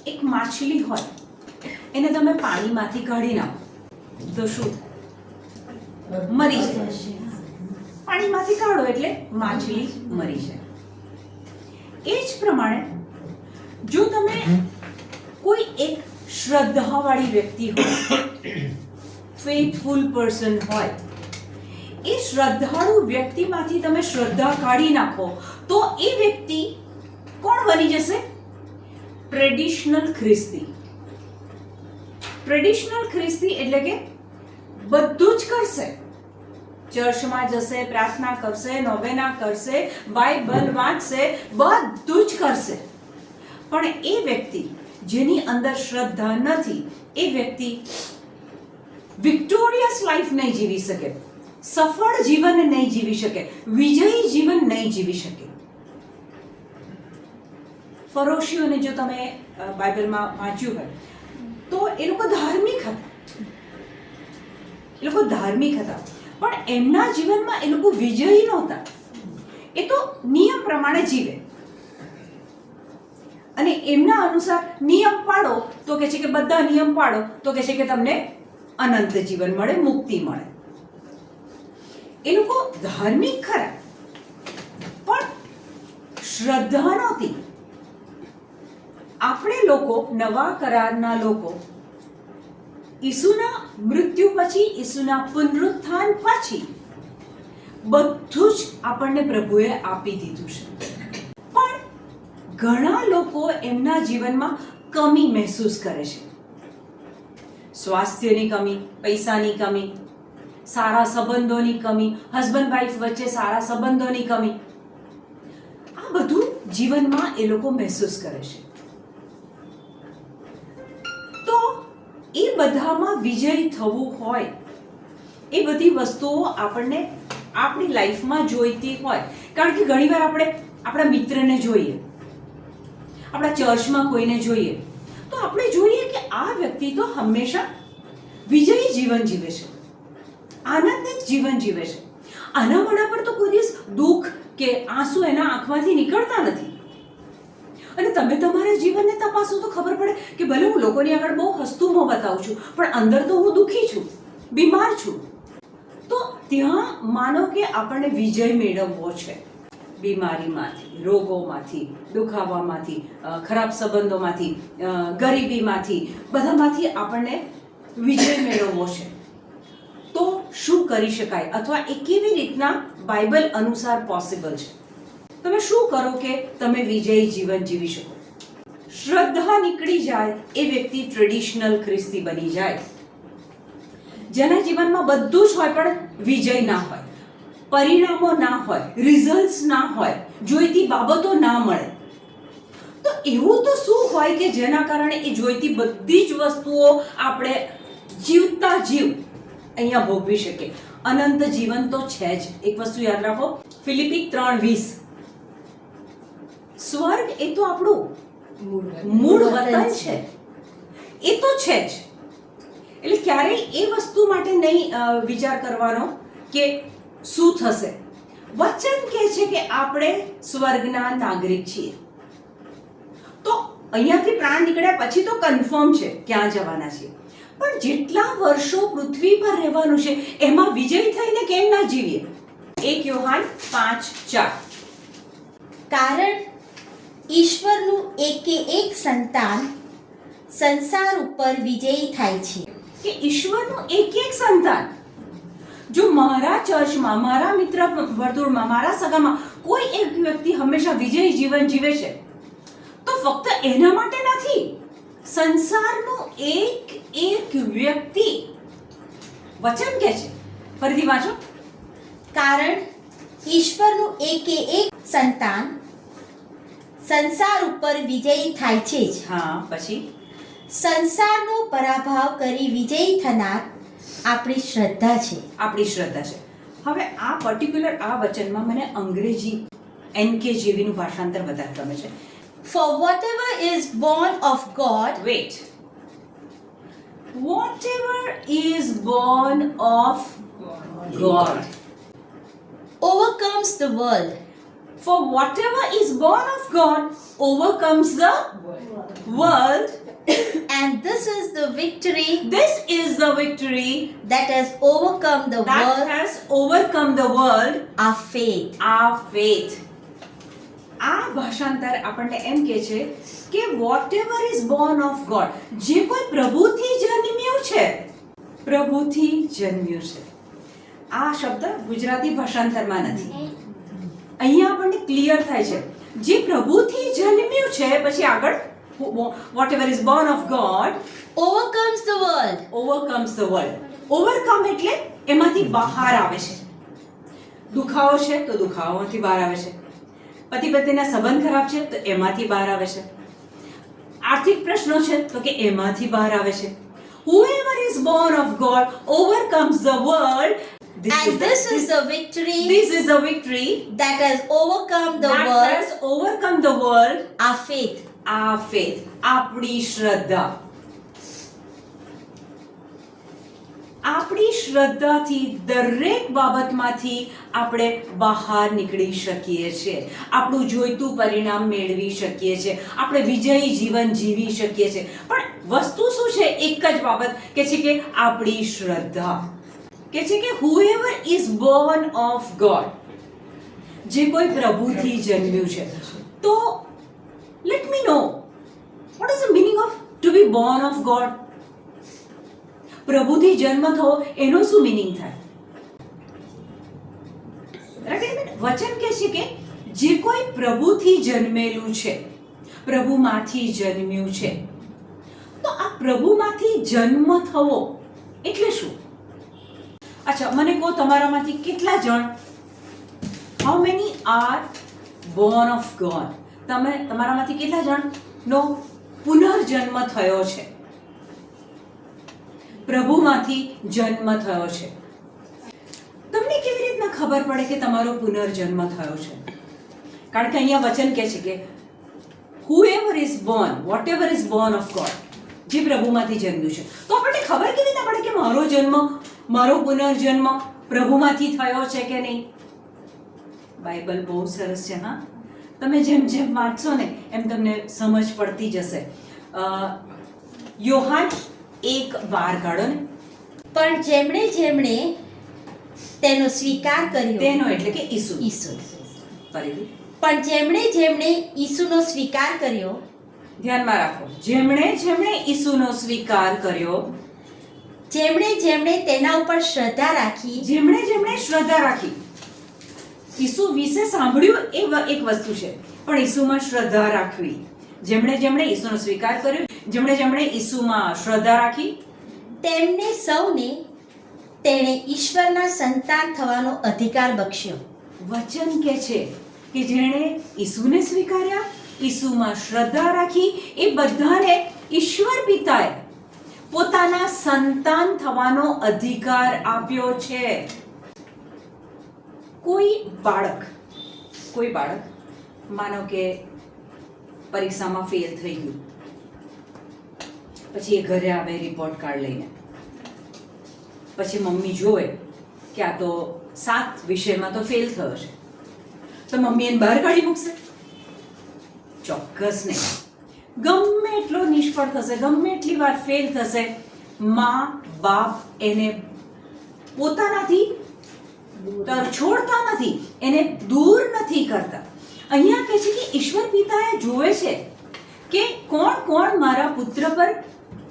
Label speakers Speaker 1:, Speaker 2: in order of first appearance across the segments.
Speaker 1: એક માછલી હોય, એને તમે પાણીમાંથી કાઢી નાખો તો શું મરી જાય? પાણીમાંથી કાઢો એટલે માછલી મરી જાય. એ જ પ્રમાણે જો તમે કોઈ એક શ્રદ્ધાવાળી વ્યક્તિ હોય, ફેથફુલ પર્સન હોય, એ શ્રદ્ધાળુ વ્યક્તિમાંથી તમે શ્રદ્ધા કાઢી નાખો તો એ વ્યક્તિ કોણ બની જશે? ટ્રેડિશનલ ખ્રિસ્તી. ટ્રેડિશનલ ખ્રિસ્તી એટલે કે બધું જ કરશે, ચર્ચમાં જશે, પ્રાર્થના કરશે, નોવેના કરશે, બાઇબલ વાંચશે, બધું જ કરશે. પણ એ વ્યક્તિ જેની અંદર શ્રદ્ધા નથી, એ વ્યક્તિ વિક્ટોરિયસ લાઈફ નહીં જીવી શકે, સફળ જીવન નહીં જીવી શકે, વિજયી જીવન નહીં જીવી શકે. ફરોશીઓને જો તમે બાઇબલમાં વાંચ્યું હોય તો એ લોકો ધાર્મિક હતા, પણ એમના જીવનમાં એ લોકો વિજયી નહોતા. એ તો નિયમ પ્રમાણે જીવે અને એમના અનુસાર નિયમ પાડો તો કહે છે કે બધા નિયમ પાડો તો કહે છે કે તમને અનંત જીવન મળે, મુક્તિ મળે. એ લોકો ધાર્મિક ખરા પણ શ્રદ્ધા નહોતી. આપણે લોકો, નવા કરારના લોકો, ઈસુના મૃત્યુ પછી, ઈસુના પુનરુત્થાન પછી બધું જ આપણને પ્રભુએ આપી દીધું છે. પણ ઘણા લોકો એમના જીવનમાં કમી મહેસૂસ કરે છે. સ્વાસ્થ્યની કમી, પૈસાની કમી, સારા સંબંધોની કમી, હસબન્ડ વાઈફ વચ્ચે સારા સંબંધોની કમી, આ બધું જીવનમાં એ લોકો મહેસૂસ કરે છે. તો એ બધામાં વિજયી થવું હોય, એ બધી વસ્તુઓ આપણને આપણી લાઈફમાં જોઈતી હોય. કારણ કે ઘણીવાર આપણે આપણા મિત્રને જોઈએ, આપણા ચર્ચમાં કોઈને જોઈએ તો આપણે જોઈએ કે આ વ્યક્તિ તો હંમેશા વિજયી જીવન જીવે છે, આનંદિત જીવન જીવે છે. આના મોઢા પર તો કોઈ દિવસ દુઃખ કે આંસુ એના આંખમાંથી નીકળતા નથી. અને તમે તમારા જીવનને તપાસો તો ખબર પડે કે ભલે હું લોકોની આગળ બહુ હસતું મોં બતાવું છું, પણ અંદર તો હું દુઃખી છું, બીમાર છું. તો ત્યાં માનો કે આપણને વિજય મેળવવો છે બીમારીમાંથી, રોગોમાંથી, દુખાવામાંથી, ખરાબ સંબંધોમાંથી, ગરીબીમાંથી, બધામાંથી આપણને વિજય મેળવવો છે. તો શું કરી શકાય અથવા એ કેવી રીતના બાઇબલ અનુસાર પોસિબલ છે? તમે શું કરો કે તમે વિજયી જીવન જીવી શકો? શ્રદ્ધા નીકળી જાય એ વ્યક્તિ ટ્રેડિશનલ ખ્રિસ્તી બની જાય. જેના જીવનમાં બધું જ હોય પણ વિજય ના હોય, પરિણામો ના હોય, રિઝલ્ટ્સ ના હોય, જોઈતી બાબતો ના મળે. તો એવું તો શું હોય કે જેના કારણે એ જોઈતી બધી જ વસ્તુઓ આપણે જીવતા જીવ અહીંયા ભોગવી શકીએ? અનંત જીવન તો છે જ. એક વસ્તુ યાદ રાખો, ફિલિપી 3:20, સ્વર્ગ એ તો આપણું મૂળ વતન છે, એ તો છે જ. એટલે ક્યારેય એ વસ્તુ માટે નહીં વિચાર કરવાનો કે શું થશે. વચન કહે છે કે આપણે સ્વર્ગના નાગરિક છીએ. તો અહીંયાથી પ્રાણ નીકળ્યા પછી તો કન્ફર્મ છે ક્યાં જવાના છીએ, પણ જેટલા વર્ષો પૃથ્વી પર રહેવાનું છે એમાં વિજય થઈને કેમ ના જીવીએ? 1 યોહાન 5:4,
Speaker 2: કારણ ઈશ્વરનું એકે એક સંતાન સંસાર ઉપર વિજયી થાય છે.
Speaker 1: કે ઈશ્વરનું એક એક સંતાન જો મારા ચર્ચમાં, મારા મિત્ર વર્તુળમાં, મારા સગામાં કોઈ એક વ્યક્તિ હંમેશા વિજયી જીવન જીવે છે તો ફક્ત એના માટે નથી, સંસારનું એક એક વ્યક્તિ. વચન કહે છે, ફરીથી વાંચો,
Speaker 2: કારણ ઈશ્વરનું એકે એક સંતાન સંસાર ઉપર વિજયી થાય છે જ.
Speaker 1: હા, પછી
Speaker 2: સંસારનો પરાભવ કરી વિજયી થનાર આપણી શ્રદ્ધા છે.
Speaker 1: આપણી શ્રદ્ધા છે. હવે આ પર્ટિક્યુલર આ વચનમાં મને અંગ્રેજી NKJV નું ભાષાંતર વધારે ગમે છે.
Speaker 2: For whatever is born of God,
Speaker 1: Wait. Whatever is born of God
Speaker 2: overcomes the world.
Speaker 1: For whatever is born of God overcomes the world.
Speaker 2: And this is the victory
Speaker 1: This is the victory
Speaker 2: that has overcome the
Speaker 1: that
Speaker 2: world,
Speaker 1: has overcome the world,
Speaker 2: our faith.
Speaker 1: our faith. આ ભાષાંતર આપણને એમ કહે છે કે whatever is born of God, જે કોઈ પ્રભુથી જન્મ્યું છે, પ્રભુથી જન્મ્યું છે. આ શબ્દ ગુજરાતી ભાષાંતરમાં નથી. અહીંયા આપણને ક્લિયર થાય છે જે પ્રભુથી જન્મ્યું છે, પછી આગળ whatever is born of God
Speaker 2: Overcomes the world.
Speaker 1: overcomes the world. Overcome એટલે એમાંથી બહાર આવે છે. દુખાવો છે તો દુખાવામાંથી બહાર આવે છે. પતિ પત્નીના સંબંધ ખરાબ છે તો એમાંથી બહાર આવે છે. આર્થિક પ્રશ્નો છે તો કે એમાંથી બહાર આવે છે. Whoever is born of God overcomes the world.
Speaker 2: And this is the victory
Speaker 1: This is the victory
Speaker 2: that has overcome the
Speaker 1: that
Speaker 2: world,
Speaker 1: has overcome the world.
Speaker 2: our faith.
Speaker 1: Our faith, આપણી શ્રદ્ધા. આપણી શ્રદ્ધાથી દરેક બાબતમાંથી આપણે બહાર નીકળી શકીએ છીએ. આપણું જોઈતું પરિણામ મેળવી શકીએ છીએ. આપણે વિજયી જીવન જીવી શકીએ છીએ. પણ વસ્તુ શું છે? એક જ બાબત કે છે કે આપણી શ્રદ્ધા. કે છે કે whoever is born of God, જે કોઈ પ્રભુથી જન્મ્યું છે. તો let me know, what is the meaning of to be born of God? પ્રભુથી જન્મ થવો એનો શું મીનિંગ થાય? વચન કહે છે કે જે કોઈ પ્રભુથી જન્મેલું છે, પ્રભુમાંથી જન્મ્યું છે. તો આ પ્રભુમાંથી જન્મ થવો એટલે શું? અચ્છા, મને કહો, તમારામાંથી કેટલા જણ, how many are born of God? તમારામાંથી કેટલા જણનો પુનર્જન્મ થયો છે, પ્રભુમાંથી જન્મ થયો છે? તમને કેવી રીતના ખબર પડે કે તમારો પુનર્જન્મ થયો છે? કારણ કે અહીંયા વચન કહે છે કે whoever is born, whatever is born of God, જે પ્રભુમાંથી જન્મ્યું છે. તો આપણને ખબર કેવી રીતના પડે કે મારો જન્મ, મારો પુનર્જન્મ પ્રભુમાંથી થયો છે કે નહીં? બાઇબલ બહુ સરસ છે. હા, તમે જેમ જેમ વાંચશો ને એમ તમને સમજ પડતી જશે. યોહાન 1:12 કાઢો ને.
Speaker 2: પણ જેમણે જેમણે તેનો સ્વીકાર કર્યો,
Speaker 1: તેનો એટલે કે ઈસુ.
Speaker 2: ઈસુ.
Speaker 1: ફરીથી
Speaker 2: પણ જેમણે જેમણે ઈસુનો સ્વીકાર કર્યો,
Speaker 1: ધ્યાનમાં રાખો, જેમણે જેમણે ઈસુનો સ્વીકાર કર્યો,
Speaker 2: જેમણે જેમણે તેના ઉપર શ્રદ્ધા રાખી,
Speaker 1: જેમણે જેમણે શ્રદ્ધા રાખી. ઈસુ વિશે સાંભળ્યું એ એક વસ્તુ છે, પણ ઈસુમાં શ્રદ્ધા રાખવી. જેમણે જેમણે ઈસુનો સ્વીકાર કર્યો, જેમણે જેમણે ઈસુમાં શ્રદ્ધા રાખી,
Speaker 2: તેમને સૌને તેણે ઈશ્વરના સંતાન થવાનો અધિકાર બક્ષ્યો.
Speaker 1: વચન કહે છે કે જેણે ઈસુને સ્વીકાર્યા, ઈસુમાં શ્રદ્ધા રાખી, એ બધાને ઈશ્વર પિતાએ પોતાના સંતાન થવાનો અધિકાર આપ્યો છે. કોઈ બાળક માનો કે પરીક્ષામાં ફેલ થઈ ગયું, પછી એ ઘરે આવે રિપોર્ટ કાર્ડ લઈને, પછી મમ્મી જોવે કે આ તો 7 વિષયમાં તો ફેલ થયો છે, તો મમ્મી એને બહાર કાઢી મૂકશે? ચોક્કસ નહીં. ગમે એટલો નિષ્ફળ થશે, ગમે એટલી વાર ફેલ થશે, મા બાપ એને પોતાનાથી છોડતા નથી, એને દૂર નથી કરતા. અહીંયા કહે છે કે ઈશ્વર પિતાએ જોવે છે કે કોણ કોણ મારા પુત્ર પર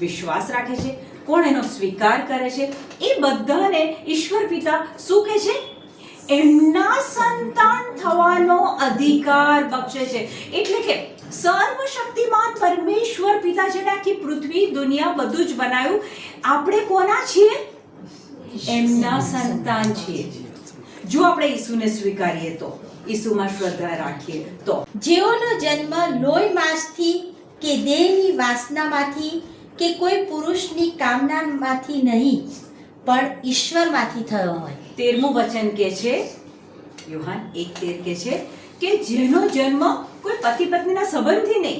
Speaker 1: વિશ્વાસ રાખે છે, કોણ એનો સ્વીકાર કરે છે. એ બધાને ઈશ્વર પિતા શું કહે છે? એમના સંતાન થવાનો અધિકાર બક્ષે છે. એટલે કે સર્વશક્તિમાન પરમેશ્વર પિતા જેને આખી પૃથ્વી, દુનિયા, બધું જ બનાવ્યું, આપણે કોના છીએ? એમના સંતાન છીએ. જો આપણે ઈસુને સ્વીકારીએ તો, ઈસુમાં શ્રદ્ધા રાખીએ તો.
Speaker 2: જેઓનો જન્મ લોહી માંસથી કે દેહની વાસનામાંથી કે કોઈ પુરુષની કામનામાંથી નહીં, પણ ઈશ્વરમાંથી થયો હોય.
Speaker 1: 13મું વચન કહે છે, યોહાન 1:13 કહે છે કે જેનો જન્મ કોઈ પતિ પત્નીના સંબંધથી નહીં,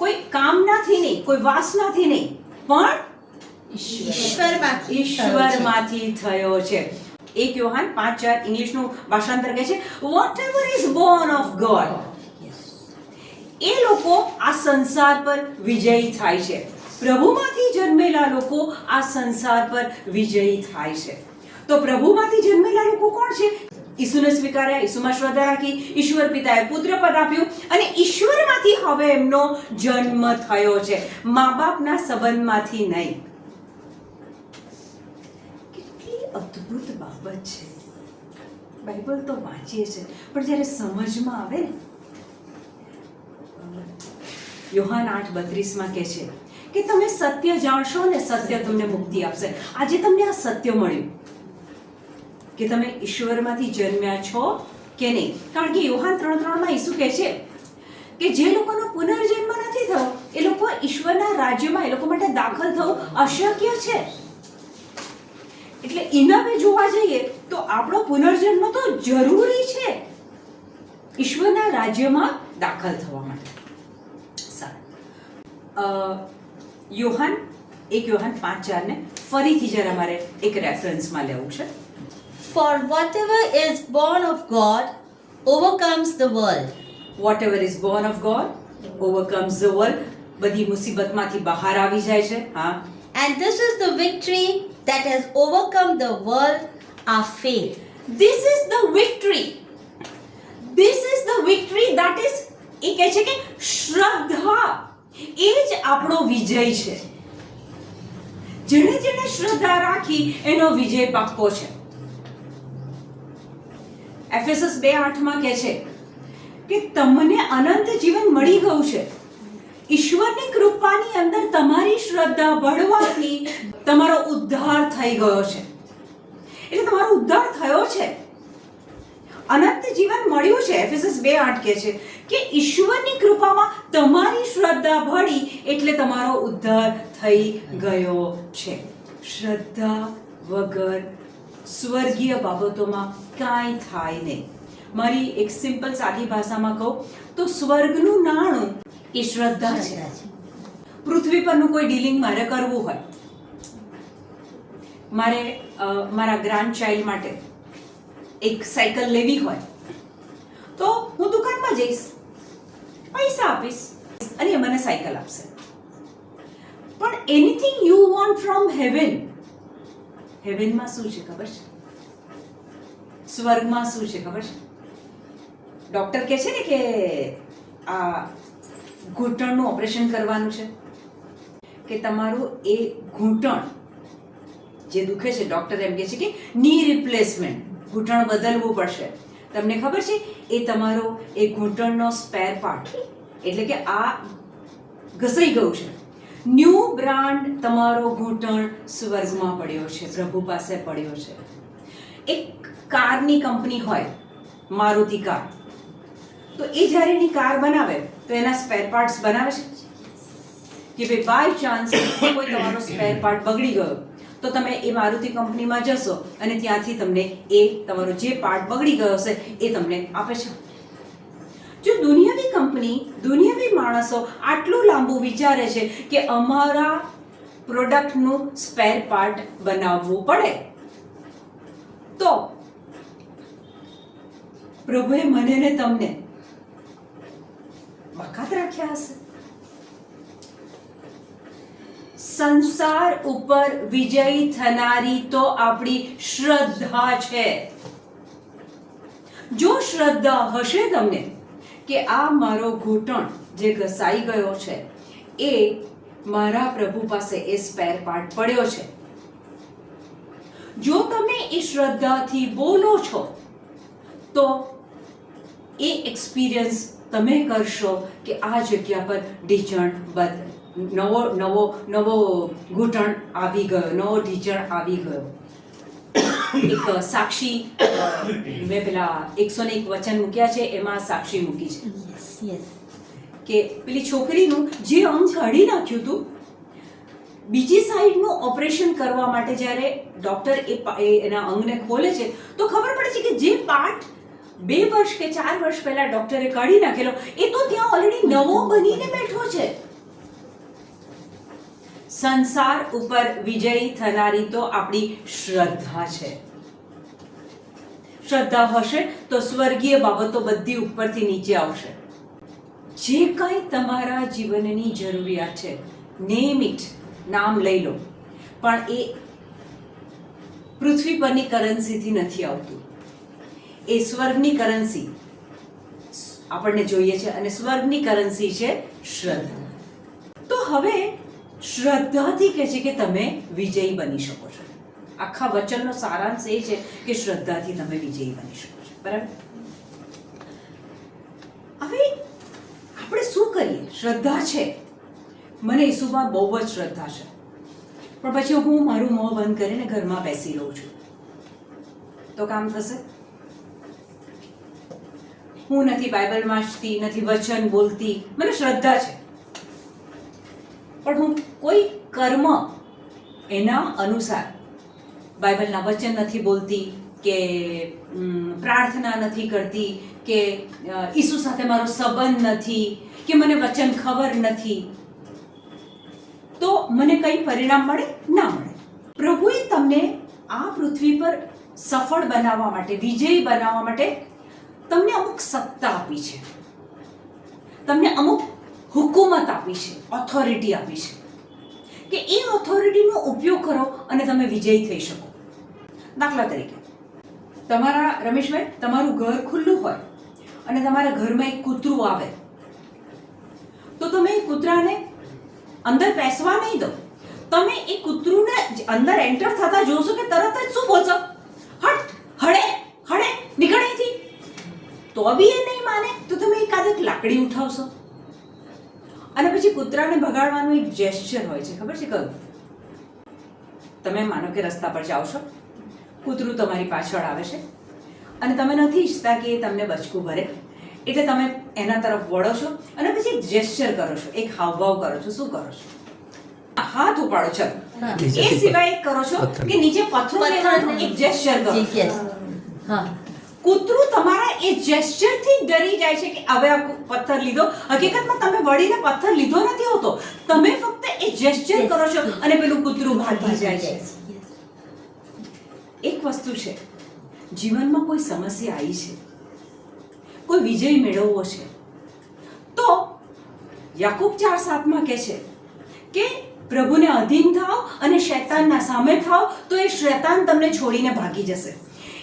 Speaker 1: કોઈ કામનાથી નહીં, કોઈ વાસનાથી નહીં, પણ
Speaker 2: ઈશ્વરમાંથી
Speaker 1: ઈશ્વરમાંથી થયો છે. 1 યોહાન 5:4 ઇંગ્લિશનું ભાષાંતર કહે છે whatever is born of God. એ લોકો આ સંસાર પર વિજયી થાય છે. પ્રભુમાંથી જન્મેલા લોકો આ સંસાર પર વિજયી થાય છે. તો પ્રભુમાંથી જન્મેલા લોકો કોણ છે? ઈસુને સ્વીકાર્યા, ઈસુમાં શ્રદ્ધા રાખી, ઈશ્વર પિતાએ પુત્ર પદ આપ્યું અને ઈશ્વરમાંથી હવે એમનો જન્મ થયો છે, મા બાપના સંબંધમાંથી નહીં. કેટલી અદ્ભુત બાબત છે. બાઇબલ તો વાંચીએ છે પણ જ્યારે સમજમાં આવે ને, યોહાન 8:32 કહે છે કે તમે સત્ય જાણશો ને સત્ય તમને મુક્તિ આપશે. આજે તમને આ સત્ય મળ્યું કે તમે ઈશ્વરમાંથી જન્મ્યા છો કે નહીં. કારણ કે યોહાન 3:3 ઈસુ કહે છે કે જે લોકોનો પુનર્જન્મ નથી થયો એ લોકો ઈશ્વરના રાજ્યમાં એ લોકો માટે દાખલ થવું અશક્ય છે. એટલે ઇનામે જોવા જઈએ તો આપણો પુનર્જન્મ તો જરૂરી છે ઈશ્વરના રાજ્યમાં દાખલ થવા માટે. યોહાન 1 યોહાન 5:4 ને ફરીથી જરા મારે એક રેફરન્સમાં લેવું છે.
Speaker 2: For whatever is born of God overcomes the world.
Speaker 1: Whatever is born of God overcomes the world. બધી મુસીબતમાંથી બહાર આવી જાય છે. હા.
Speaker 2: And this is the victory that has overcome the world, our faith.
Speaker 1: This is the victory. This is the victory that is, એ કહે છે કે શ્રદ્ધા એ જ આપણો વિજય છે. જેણે જેણે શ્રદ્ધા રાખી એનો વિજય પાક્કો છે. એફેસસ 2:8 કહે છે કે તમને અનંત જીવન મળી ગયું છે. ઈશ્વરની કૃપાની અંદર તમારી શ્રદ્ધા બળવાથી તમારો ઉદ્ધાર થઈ ગયો છે. એટલે તમારો ઉદ્ધાર થયો છે, અનંત જીવન મળ્યું છે. એફેસસ 2:8 કહે છે કે ઈશ્વરની કૃપામાં તમારી શ્રદ્ધા ભળી એટલે તમારો ઉદ્ધાર થઈ ગયો છે. શ્રદ્ધા વગર સ્વર્ગીય બાબતોમાં કાંઈ થાય નહીં. મારી એક સિમ્પલ સાદી ભાષામાં કહું તો સ્વર્ગનું નાણું એ શ્રદ્ધા છે. પૃથ્વી પરનું કોઈ ડીલિંગ મારે કરવું હોય, મારે મારા ગ્રાન્ડ ચાઇલ્ડ માટે એક સાયકલ લેવી હોય તો હું દુકાનમાં જઈશ, પૈસા આપીશ અને એ મને સાયકલ આપશે. પણ anything you want from heaven, હેવનમાં શું છે ખબર છે? સ્વર્ગમાં શું છે ખબર છે? ડોક્ટર કહે છે ને કે આ ઘૂંટણનું ઓપરેશન કરવાનું છે, કે તમારું એ ઘૂંટણ જે દુખે છે, ડોક્ટર એમ કહે છે કે ની રિપ્લેસમેન્ટ, ઘૂંટણ બદલવું પડશે. તમને ખબર છે એ તમારો એ ઘૂંટણનો સ્પેર પાર્ટ, એટલે કે આ ઘસાઈ ગયું છે, ન્યૂ બ્રાન્ડ તમારો ઘૂંટણ સ્વર્ગમાં પડ્યો છે, પ્રભુ પાસે પડ્યો છે. એક કારની કંપની હોય, મારુતિ કાર, તો એ જ્યારે એની કાર બનાવે તો એના સ્પેર પાર્ટ્સ બનાવે છે કે ભાઈ બાય ચાન્સ કોઈ તમારો સ્પેર પાર્ટ બગડી ગયો તો તમે એ મારુતિ કંપનીમાં જશો અને ત્યાંથી તમને એ તમારો જે પાર્ટ બગડી ગયો હશે એ તમને આપે છે. જો દુનિયાવી કંપની, દુનિયાવી માણસો આટલું લાંબુ વિચારે છે કે અમારા પ્રોડક્ટનું સ્પેર પાર્ટ બનાવવું પડે, તો પ્રભુએ મને ને તમને બાકાત રાખ્યા હશે. સંસાર ઉપર વિજયી થનારી તો આપણી શ્રદ્ધા છે. જો શ્રદ્ધા હશે તમને કે આ મારો ઘૂંટણ જે ઘસાઈ ગયો છે એ મારા પ્રભુ પાસે એ સ્પેર પાર્ટ પડ્યો છે, જો તમે એ શ્રદ્ધાથી બોલો છો તો એ એક્સપિરિયન્સ તમે કરશો કે આ જગ્યા પર ઢીંચણ નવો ઘૂંટણ આવી ગયો, નવો ઢીંચણ આવી ગયો. એક સાક્ષી, મેં પેલા 101 વચન મૂક્યા છે એમાં સાક્ષી મૂકી છે કે પેલી છોકરીનું જે અંગ કાઢી નાખ્યું હતું, બીજી સાઈડનું ઓપરેશન કરવા માટે જ્યારે ડોક્ટર એના અંગને ખોલે છે તો ખબર પડે છે કે જે પાર્ટ 2 વર્ષ કે 4 વર્ષ પહેલા ડોક્ટરે કાઢી નાખેલો એ તો ત્યાં ઓલરેડી નવો બનીને બેઠો છે. સંસાર ઉપર વિજયી થનારી તો આપણી શ્રદ્ધા છે. શ્રદ્ધા હશે તો સ્વર્ગીય બાબતો બધી ઉપરથી નીચે આવશે. જે કંઈ તમારા જીવનની જરૂરિયાત છે, નેમ ઇટ, નામ લઈ લો, પણ એ પૃથ્વી પરની કરન્સીથી નથી આવતું. એ સ્વર્ગની કરન્સી આપણને જોઈએ છે, અને સ્વર્ગની કરન્સી છે શ્રદ્ધા. તો હવે શ્રદ્ધાથી કહે છે કે તમે વિજયી બની શકો છો. આખા વચનનો સારાંશ એ છે કે શ્રદ્ધાથી તમે વિજયી બની શકો છો. બરાબર? હવે આપણે શું કરીએ? શ્રદ્ધા છે, મને ઈસુમાં બહુ જ શ્રદ્ધા છે, પણ પછી હું મારું મોં બંધ કરીને ઘરમાં બેસી રહું છું, તો કામ થશે? હું નથી બાઇબલ વાંચતી, નથી વચન બોલતી, મને શ્રદ્ધા છે, પણ હું કોઈ કર્મ એના અનુસાર બાઇબલના વચન નથી બોલતી, કે પ્રાર્થના નથી કરતી, કે ઈસુ સાથે મારો સંબંધ નથી, કે મને વચન ખબર નથી, તો મને કઈ પરિણામ મળે? ના મળે. પ્રભુએ તમને આ પૃથ્વી પર સફળ બનાવવા માટે, વિજયી બનાવવા માટે તમને અમુક સત્તા આપી છે, તમને અમુક હુકુમત આપી છે, ઓથોરિટી આપી છે, કે એ ઓથોરિટીનો ઉપયોગ કરો અને તમે વિજયી થઈ શકો. દાખલા તરીકે, રમેશભાઈ, તમારું ઘર ખુલ્લું હોય અને તમારા ઘરમાં એક કૂતરું આવે, તો તમે એ કૂતરાને અંદર બેસવા નહીં દો. તમે એ કૂતરુંને અંદર એન્ટર થતા જોશો કે તરત જ શું બોલશો? હટ, હળે, હળે, નીકળ અહીંથી. તો બી એ નહીં માને તો તમે એકાદક લાકડી ઉઠાવશો, અને પછી કૂતરાને ભગાડવાનું એક જેસ્ચર હોય છે, ખબર છે કયું? તમે માનો કે રસ્તા પર જાઓ છો, કૂતરું તમારી પાછળ આવે છે, અને તમે નથી ઈચ્છતા કે એ તમને બચકું ભરે, એટલે તમે એના તરફ વળો છો અને પછી એક જેસ્ચર કરો છો, એક હાવભાવ કરો છો. શું કરો છો? હાથ ઉપાડો છો. એ સિવાય એક કરો છો કે નીચે પથ્થરો લેવાનું એક જેસ્ચર કરો છો. કૂતરું તમારા એ જેસ્ચરથી ડરી જાય છે કે હવે આ પથ્થર લીધો. હકીકતમાં તમે વળીને પથ્થર લીધો નથી હોતો, તમે ફક્ત એ જેસ્ચર કરો છો અને પેલું કૂતરું ભાગી જાય છે. એક વસ્તુ છે, જીવનમાં કોઈ સમસ્યા આવી છે, કોઈ વિજય મેળવવો છે, તો યાકૂબ 4:7 કહે છે કે પ્રભુને અધીન થાઓ અને શૈતાનના સામે થાઓ, તો એ શૈતાન તમને છોડીને ભાગી જશે.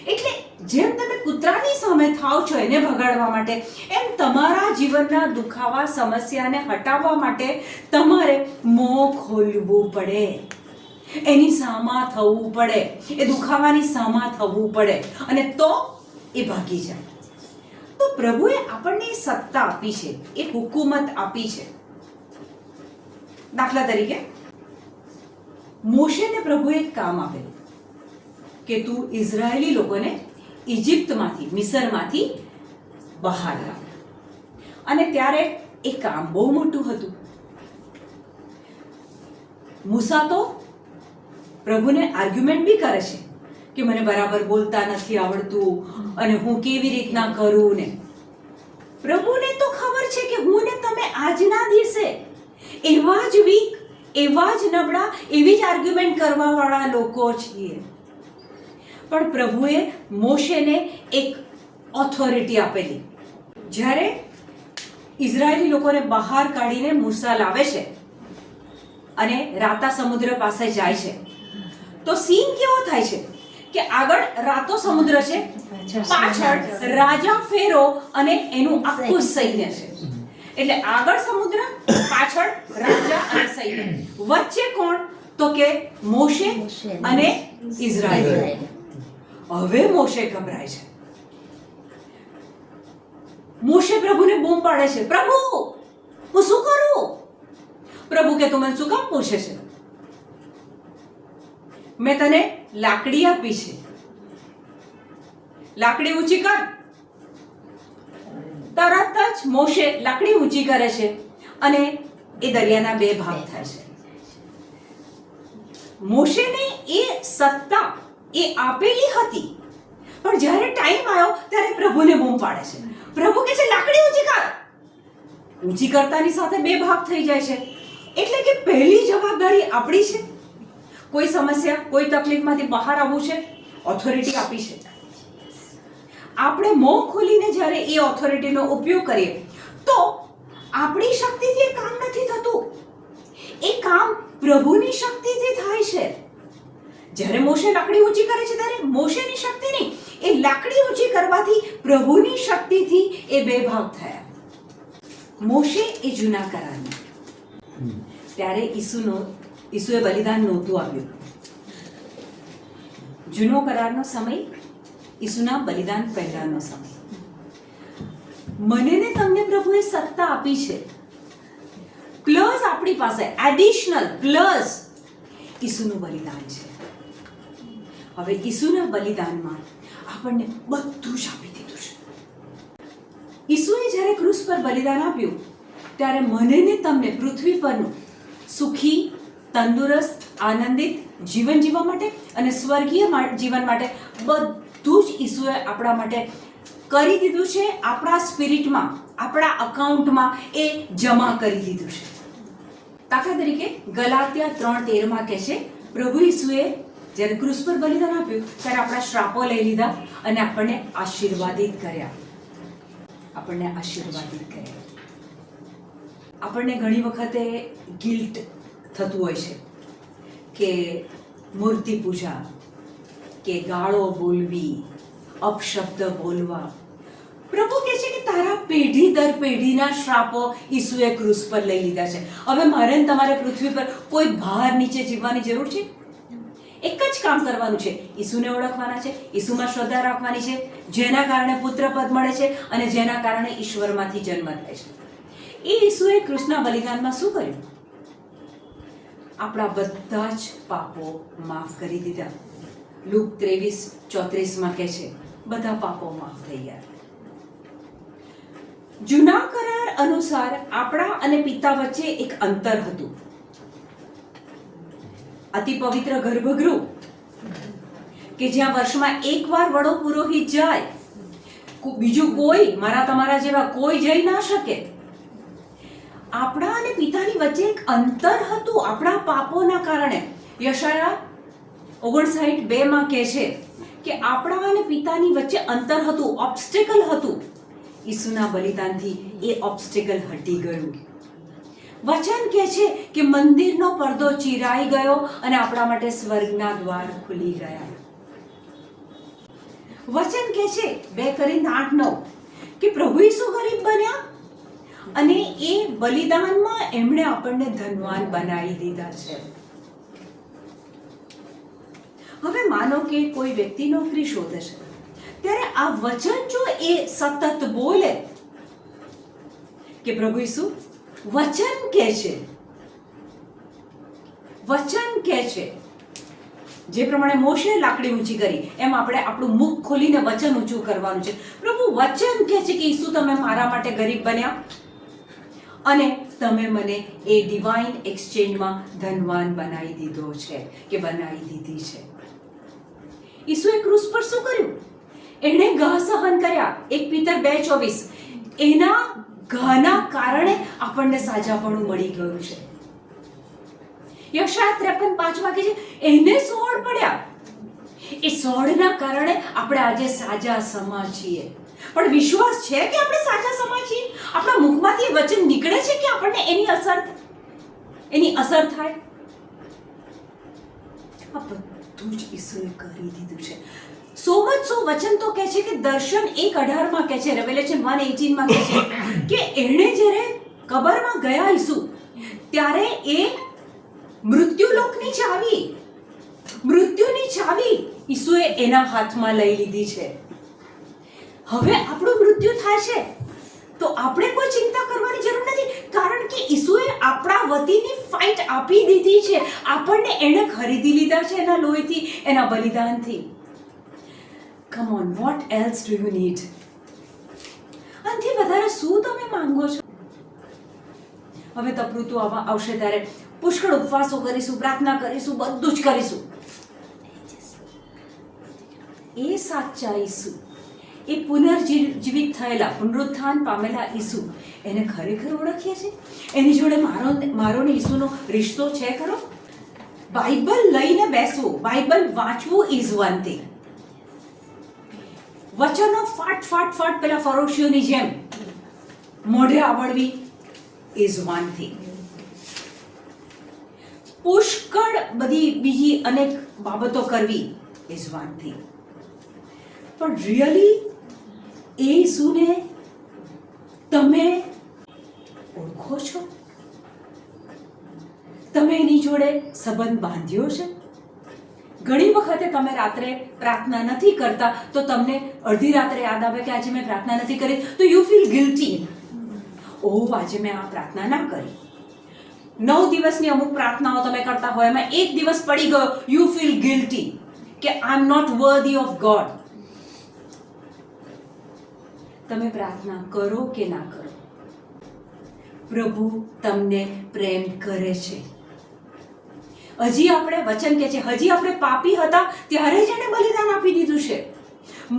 Speaker 1: એટલે જેમ તમે કૂતરાની સામે થાવ છો એને ભગાડવા માટે, એમ તમારા જીવનના દુખાવા, સમસ્યાને હટાવવા માટે તમારે મોં ખોલવું પડે, એની સામા થવું પડે, એ દુખાવાની સામા થવું પડે, અને તો એ ભાગી જાય. તો પ્રભુએ આપણને સત્તા આપી છે, એ હુકુમત આપી છે. દાખલા તરીકે, મોશેને પ્રભુએ એક કામ આપેલું કે તું ઇઝરાયેલી લોકોને ઇજિપ્તમાંથી, મિસરમાંથી બહાર લાવ. અને ત્યારે એ કામ બહુ મોટું હતું. મૂસા તો પ્રભુને આર્ગ્યુમેન્ટ બી કરે છે કે મને બરાબર બોલતા નથી આવડતું અને હું કેવી રીતના કરું ને. પ્રભુને તો ખબર છે કે હું ને તમે આજના દિવસે એવા જ વીક, એવા જ નબળા, એવી જ આર્ગ્યુમેન્ટ કરવા વાળા લોકો છીએ. પણ પ્રભુએ મોશેને એક ઓથોરિટી આપેલી. જ્યારે ઇઝરાયેલી લોકોને બહાર કાઢીને મૂસા લાવે છે અને રાતા સમુદ્ર પાસે જાય છે, તો સીન કેવો થાય છે કે આગળ રાતો સમુદ્ર છે, પાછળ રાજા ફેરો અને એનું આખું સૈન્ય છે. એટલે આગળ સમુદ્ર, પાછળ રાજા અને સૈન્ય, વચ્ચે કોણ? તો કે મોશે અને ઇઝરાયેલ. હવે મોશે ગભરાય છે. મોશે પ્રભુને બૂમ પાડે છે, પ્રભુ હું શું કરું? પ્રભુ કે તું મને શું કામ પૂછે છે? મેં તને લાકડી આપી છે, લાકડી ઊંચી કર. તરત જ મોશે લાકડી ઊંચી કરે છે અને એ દરિયાના બે ભાગ થાય છે. મોશેને એ સત્તા એ આપેલી હતી, પણ જ્યારે ટાઈમ આવ્યો ત્યારે પ્રભુને બૂમ પાડે છે. પ્રભુ કહે છે લાકડી ઊંચી કર. ઊંચી કરતાની સાથે બે ભાગ થઈ જાય છે. એટલે કે પહેલી જવાબદારી આપણી છે. કોઈ સમસ્યા, કોઈ તકલીફમાંથી બહાર આવવું છે, ઓથોરિટી આપી છે. આપણે મોં ખોલીને જ્યારે એ ઓથોરિટીનો ઉપયોગ કરીએ તો આપણી શક્તિથી એ કામ નથી થતું. એ કામ પ્રભુની શક્તિથી થાય છે. જ્યારે મોશે લાકડી ઊંચી કરે છે ત્યારે મોશેની શક્તિ નહીં, એ લાકડી ઊંચી કરવાથી પ્રભુની શક્તિથી એ બે ભાગ થયા. મોશે એ જૂના કરારમાં, ત્યારે ઈસુએ બલિદાન નહોતું આપ્યું. જૂનો કરારનો સમય ઈસુના બલિદાન પહેલાનો સમય. મને ને તમને પ્રભુએ સત્તા આપી છે, પ્લસ આપણી પાસે એડિશનલ પ્લસ ઈસુનું બલિદાન છે. હવે ઈસુના બલિદાનમાં આપણને બધું જ આપી દીધું છે. ઈસુએ જ્યારે ક્રૂસ પર બલિદાન આપ્યું ત્યારે મને ને તમને પૃથ્વી પરનું સુખી, તંદુરસ્ત, આનંદિત જીવન જીવવા માટે અને સ્વર્ગીય જીવન માટે બધું જ ઈસુએ આપણા માટે કરી દીધું છે. આપણા સ્પિરિટમાં, આપણા અકાઉન્ટમાં એ જમા કરી દીધું છે. દાખલા તરીકે ગલાત્યા 3:13 કહે છે, પ્રભુ ઈસુએ જ્યારે ક્રૂસ પર બલિદાન આપ્યું ત્યારે આપણા શ્રાપો લઈ લીધા અને આપણને આશીર્વાદિત કર્યા. આપણને ઘણી વખતે ગિલ્ટ થતું હોય છે કે મૂર્તિ પૂજા, કે ગાળો બોલવી, અપશબ્દ બોલવા. પ્રભુ કહે છે કે તારા પેઢી દર પેઢીના શ્રાપો ઈસુએ ક્રૂસ પર લઈ લીધા છે. હવે મારે ને તમારે પૃથ્વી પર કોઈ ભાર નીચે જીવવાની જરૂર છે? એક જ કામ કરવાનું છે, ઈસુને ઓળખવાના છે, ઈસુમાં શ્રદ્ધા રાખવાની છે, જેના કારણે પુત્ર પદ મળે છે અને જેના કારણે ઈશ્વરમાંથી જન્મ થાય છે. એ ઈસુએ કૃષ્ણ બલિદાનમાં શું કર્યું? આપણા બધા જ પાપો માફ કરી દીધા. લુક 23:34 કહે છે, બધા પાપો માફ થઈ ગયા. જૂના કરાર અનુસાર આપણા અને પિતા વચ્ચે એક અંતર હતું. અતિ પવિત્ર ગર્ભગૃહ કે જ્યાં વર્ષમાં એકવાર વડો પુરોહિત જાય, બીજું કોઈ મારા તમારા જેવા કોઈ જઈ ના શકે. આપણા અને પિતાની વચ્ચે એક અંતર હતું આપણા પાપોના કારણે. યશાયા 59:2 કહે છે કે આપણા અને પિતાની વચ્ચે અંતર હતું, ઓબ્સ્ટેકલ હતું. ઈસુના બલિદાનથી એ ઓબ્સ્ટેકલ હટી ગયું. વચન કહે છે કે મંદિરનો પડદો ચીરાઈ ગયો અને આપણા માટે સ્વર્ગના દ્વાર ખુલી ગયા. વચન કહે છે 2 કોરિન્થીયસ 8:9 કે પ્રભુ ઈસુ ગરીબ બન્યા અને એ બલિદાનમાં એમણે આપણને ધનવાન બનાવી દીધા છે. હવે માનો કે કોઈ વ્યક્તિ નોકરી શોધે છે, ત્યારે આ વચન જો એ સતત બોલે કે પ્રભુ ઈસુ વચન કહે છે જે પ્રમાણે મોશે લાકડી ઊંચી કરી એમ આપણે આપણું મુખ ખોલીને વચન ઊંચું કરવાનું છે. પ્રભુ વચન કહે છે કે ઈસુ તમે મારા માટે ગરીબ બન્યા અને તમે મને એ ડિવાઇન એક્સચેન્જમાં ધનવાન બનાવી દીધો છે કે બનાવી દીધી છે. ઈસુએ ક્રૂસ પર શું કર્યું? એણે ઘા સહન કર્યા. 1 પીતર 2:24 એના ઘાના કારણે આપણને સાજાપણું મળી ગયું છે. યશાયા 53:5 કહે છે એને સોળ પડ્યા. એ સોળના કારણે આપણે આજે સાજા સમા છીએ. પણ વિશ્વાસ છે કે આપણે સાજા સમા છીએ? આપણા મુખમાંથી વચન નીકળે છે કે આપણને એની અસર થાય? આ બધું જ ઈસુએ કરી દીધું છે. વચન તો કહે છે કે દર્શન 1:18 કહે છે, રેવેલેશન 1:18 કહે છે કે એણે જ્યારે કબરમાં ગયા ઈસુ ત્યારે એ મૃત્યુની ચાવી ઈસુએ એના હાથમાં લઈ લીધી છે. હવે આપણું મૃત્યુ થાય છે તો આપણે કોઈ ચિંતા કરવાની જરૂર નથી, કારણ કે ઈસુએ આપણા વતીની ફાઇટ આપી દીધી છે. આપણને એણે ખરીદી લીધા છે એના લોહીથી, એના બલિદાનથી. Come on, what else do you need? આનાથી વધારે શું તમે માંગો છો? હવે તપૃતુ આવશે ત્યારે પુષ્કળ ઉપવાસો કરીશું, પ્રાર્થના કરીશું, બધું જ કરીશું. એ સાચા ઈસુ, એ પુનર્જીવિત થયેલા, પુનરુત્થાન પામેલા ઈસુ, એને ખરેખર ઓળખીએ છીએ? એની જોડે મારો ને ઈસુનો રિશ્તો છે ખરો? બાઇબલ લઈને બેસવું, બાઇબલ વાંચવું ઇઝ વન થિંગ. વચનો ફાટ ફાટ ફાટ પેલા ફરોશીઓની જેમ મોઢે આવડવી ઇઝ વન થિંગ. પુષ્કળ બધી બીજી અનેક બાબતો કરવી ઇઝ વન થિંગ. પણ રિયલી એ ઈસુને તમે ઓળખો છો? તમે એની જોડે સંબંધ બાંધ્યો છે? ઘણી વખતે તમે રાત્રે પ્રાર્થના નથી કરતા તો તમને અડધી રાત્રે યાદ આવે કે આજે મેં પ્રાર્થના નથી કરી, તો યુ ફીલ ગિલ્ટી. ઓહ, આજે મેં આ પ્રાર્થના ના કરી. 9 દિવસની અમુક પ્રાર્થનાઓ તમે કરતા હોય, એમાં એક દિવસ પડી ગયો, યુ ફીલ ગિલ્ટી કે આઈ એમ નોટ વર્ધી ઓફ ગોડ. તમે પ્રાર્થના કરો કે ના કરો, પ્રભુ તમને પ્રેમ કરે છે. હજી આપણે વચન કે છે, હજી આપણે પાપી હતા ત્યારે જ એને બલિદાન આપી દીધું છે.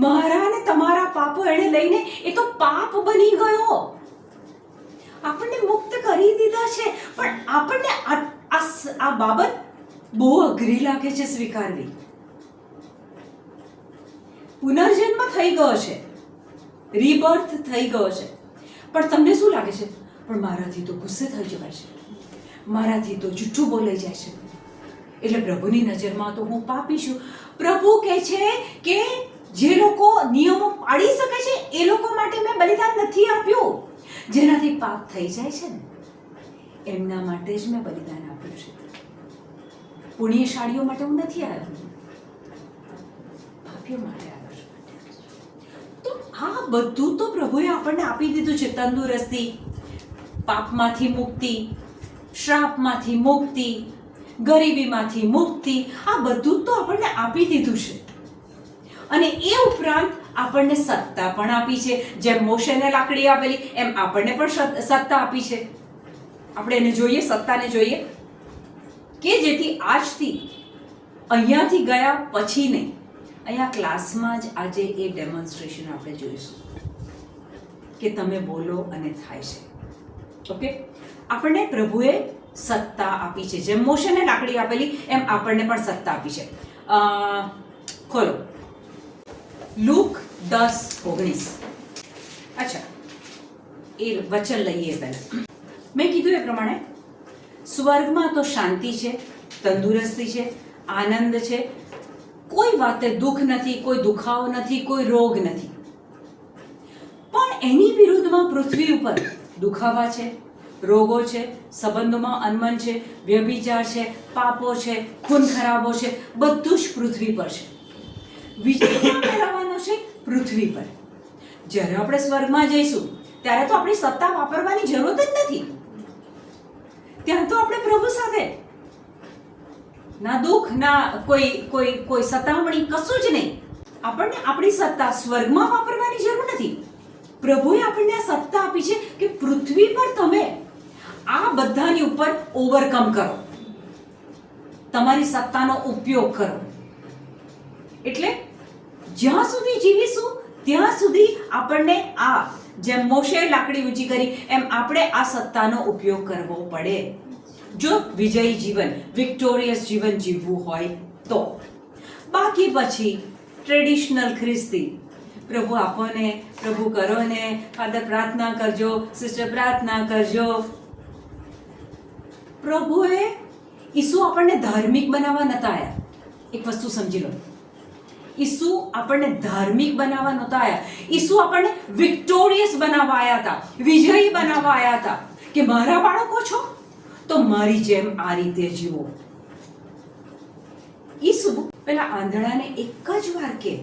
Speaker 1: મારા ને તમારા પાપો એને લઈને એ તો પાપ બની ગયો, આપણને મુક્ત કરી દીધા છે. પણ આપણને આ બાબત બહુ અઘરી લાગે છે સ્વીકારવી. પુનર્જન્મ થઈ ગયો છે, રીબર્થ થઈ ગયો છે, પણ તમને શું લાગે છે? પણ મારાથી તો ગુસ્સે થઈ જવાય છે, મારાથી તો જૂઠું બોલાઈ જાય છે, એટલે પ્રભુની નજરમાં તો હું પાપી છું. પ્રભુ કહે છે કે જે લોકો નિયમો પાડી શકે છે એ લોકો માટે મેં બલિદાન નથી આપ્યું. જેનાથી પાપ થઈ જાય છે ને એમના માટે જ મેં બલિદાન આપ્યું છે. પુણ્યશાળીઓ માટે હું નથી આવ્યો, પાપીઓ માટે આવ્યો છું. તો આ બધું તો પ્રભુએ આપણને આપી દીધું છે. તંદુરસ્તી, પાપમાંથી મુક્તિ, શ્રાપમાંથી મુક્તિ, ગરીબીમાંથી મુક્તિ, આ બધું તો આપણને આપી દીધું છે. અને એ ઉપરાંત આપણને સત્તા પણ આપી છે. જેમ મોશેને લાકડી આપેલી એમ આપણને પણ સત્તા આપી છે. આપણે એને જોઈએ, સત્તાને જોઈએ કે જેથી આજથી અહીંયાથી ગયા પછી નહીં, અહીંયા ક્લાસમાં જ આજે એ ડેમોન્સ્ટ્રેશન આપણે જોઈશું કે તમે બોલો અને થાય છે. ઓકે, આપણને પ્રભુએ સત્તા આપી છે. જેમ મોશેને લાકડી આપેલી એમ આપણને પણ સત્તા આપી છે. ખોલો લૂક 10:19. અચ્છા, એ વચન લઈએ પહેલા. મેં કીધું એ પ્રમાણે સ્વર્ગમાં તો શાંતિ છે, તંદુરસ્તી છે, આનંદ છે, કોઈ વાતે દુઃખ નથી, કોઈ દુખાવો નથી, કોઈ રોગ નથી. પણ એની વિરુદ્ધમાં પૃથ્વી ઉપર દુખાવા છે, રોગો છે, સંબંધોમાં અનમન છે, વ્યભિચાર છે, પાપો છે, ખૂન ખરાબો છે, બધું જ પૃથ્વી પર છે. વિજય મેળવવાનો છે પૃથ્વી પર. જ્યારે આપણે સ્વર્ગમાં જઈશું ત્યારે તો આપણી સત્તા વાપરવાની જરૂર જ નથી. ત્યાં તો આપણે પ્રભુ સાથે ના દુઃખ, ના કોઈ સતામણી, કશું જ નહીં. આપણને આપણી સત્તા સ્વર્ગમાં વાપરવાની જરૂર નથી. પ્રભુએ આપણને આ સત્તા આપી છે કે પૃથ્વી પર તમે આ બધાની ઉપર ઓવરકમ કરો, તમારી સત્તાનો ઉપયોગ કરો. એટલે જ્યાં સુધી જીવીશું ત્યાં સુધી આપણને આ જેમ મોશે લાકડી ઊંચી કરી એમ આપણે આ સત્તાનો ઉપયોગ કરવો પડે. જો વિજયી જીવન, વિક્ટોરિયસ જીવન જીવવું હોય તો. બાકી પછી ટ્રેડિશનલ ખ્રિસ્તી, પ્રભુ આપો ને, પ્રભુ કરો ને, ફાધર પ્રાર્થના કરજો, સિસ્ટર પ્રાર્થના કરજો. પ્રભુએ ઈસુ આપણને ધાર્મિક બનાવવા નતા આવ્યા. એક વસ્તુ સમજી લો, ઈસુ આપણને ધાર્મિક બનાવવા નતા આવ્યા. ઈસુ આપણને વિક્ટોરિયસ બનાવવા આવ્યા હતા, વિજયી બનાવવા આવ્યા હતા કે મારા બાળકો છો તો મારી જેમ આ રીતે જીવો. ઈસુ પેલા આંધળાને એક જ વાર કે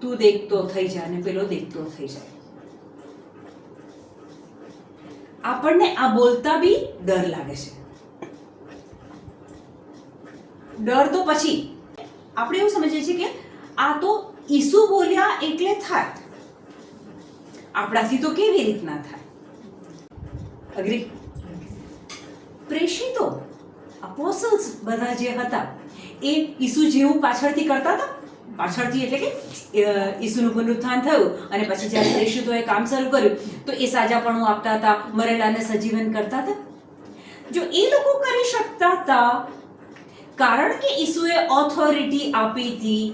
Speaker 1: તું દેખતો થઈ જા, ને પેલો દેખતો થઈ જાય. આપણને આ બોલતા બી ડર લાગે છે. ડર તો પછી આપણે એવું સમજીએ છીએ કે આ તો ઈસુ બોલ્યા એટલે થાય, આપણાથી તો કેવી રીતના થાય. અગ્રી? પ્રેષિતો, અપોસ્ટલ્સ બધા જે હતા એ ઈસુ જેવું પાછળથી કરતા હતા. પાછળથી એટલે કે ઈસુનું પુનરુત્થાન થયું અને પછી જ્યારે પ્રેષિતોએ કામ શરૂ કર્યું તો એ સાજાપણું આપતા હતા, મરેલાને સજીવન કરતા હતા. જો એ લોકો કરી શકતા હતા કારણ કે ઈસુએ ઓથોરિટી આપી હતી,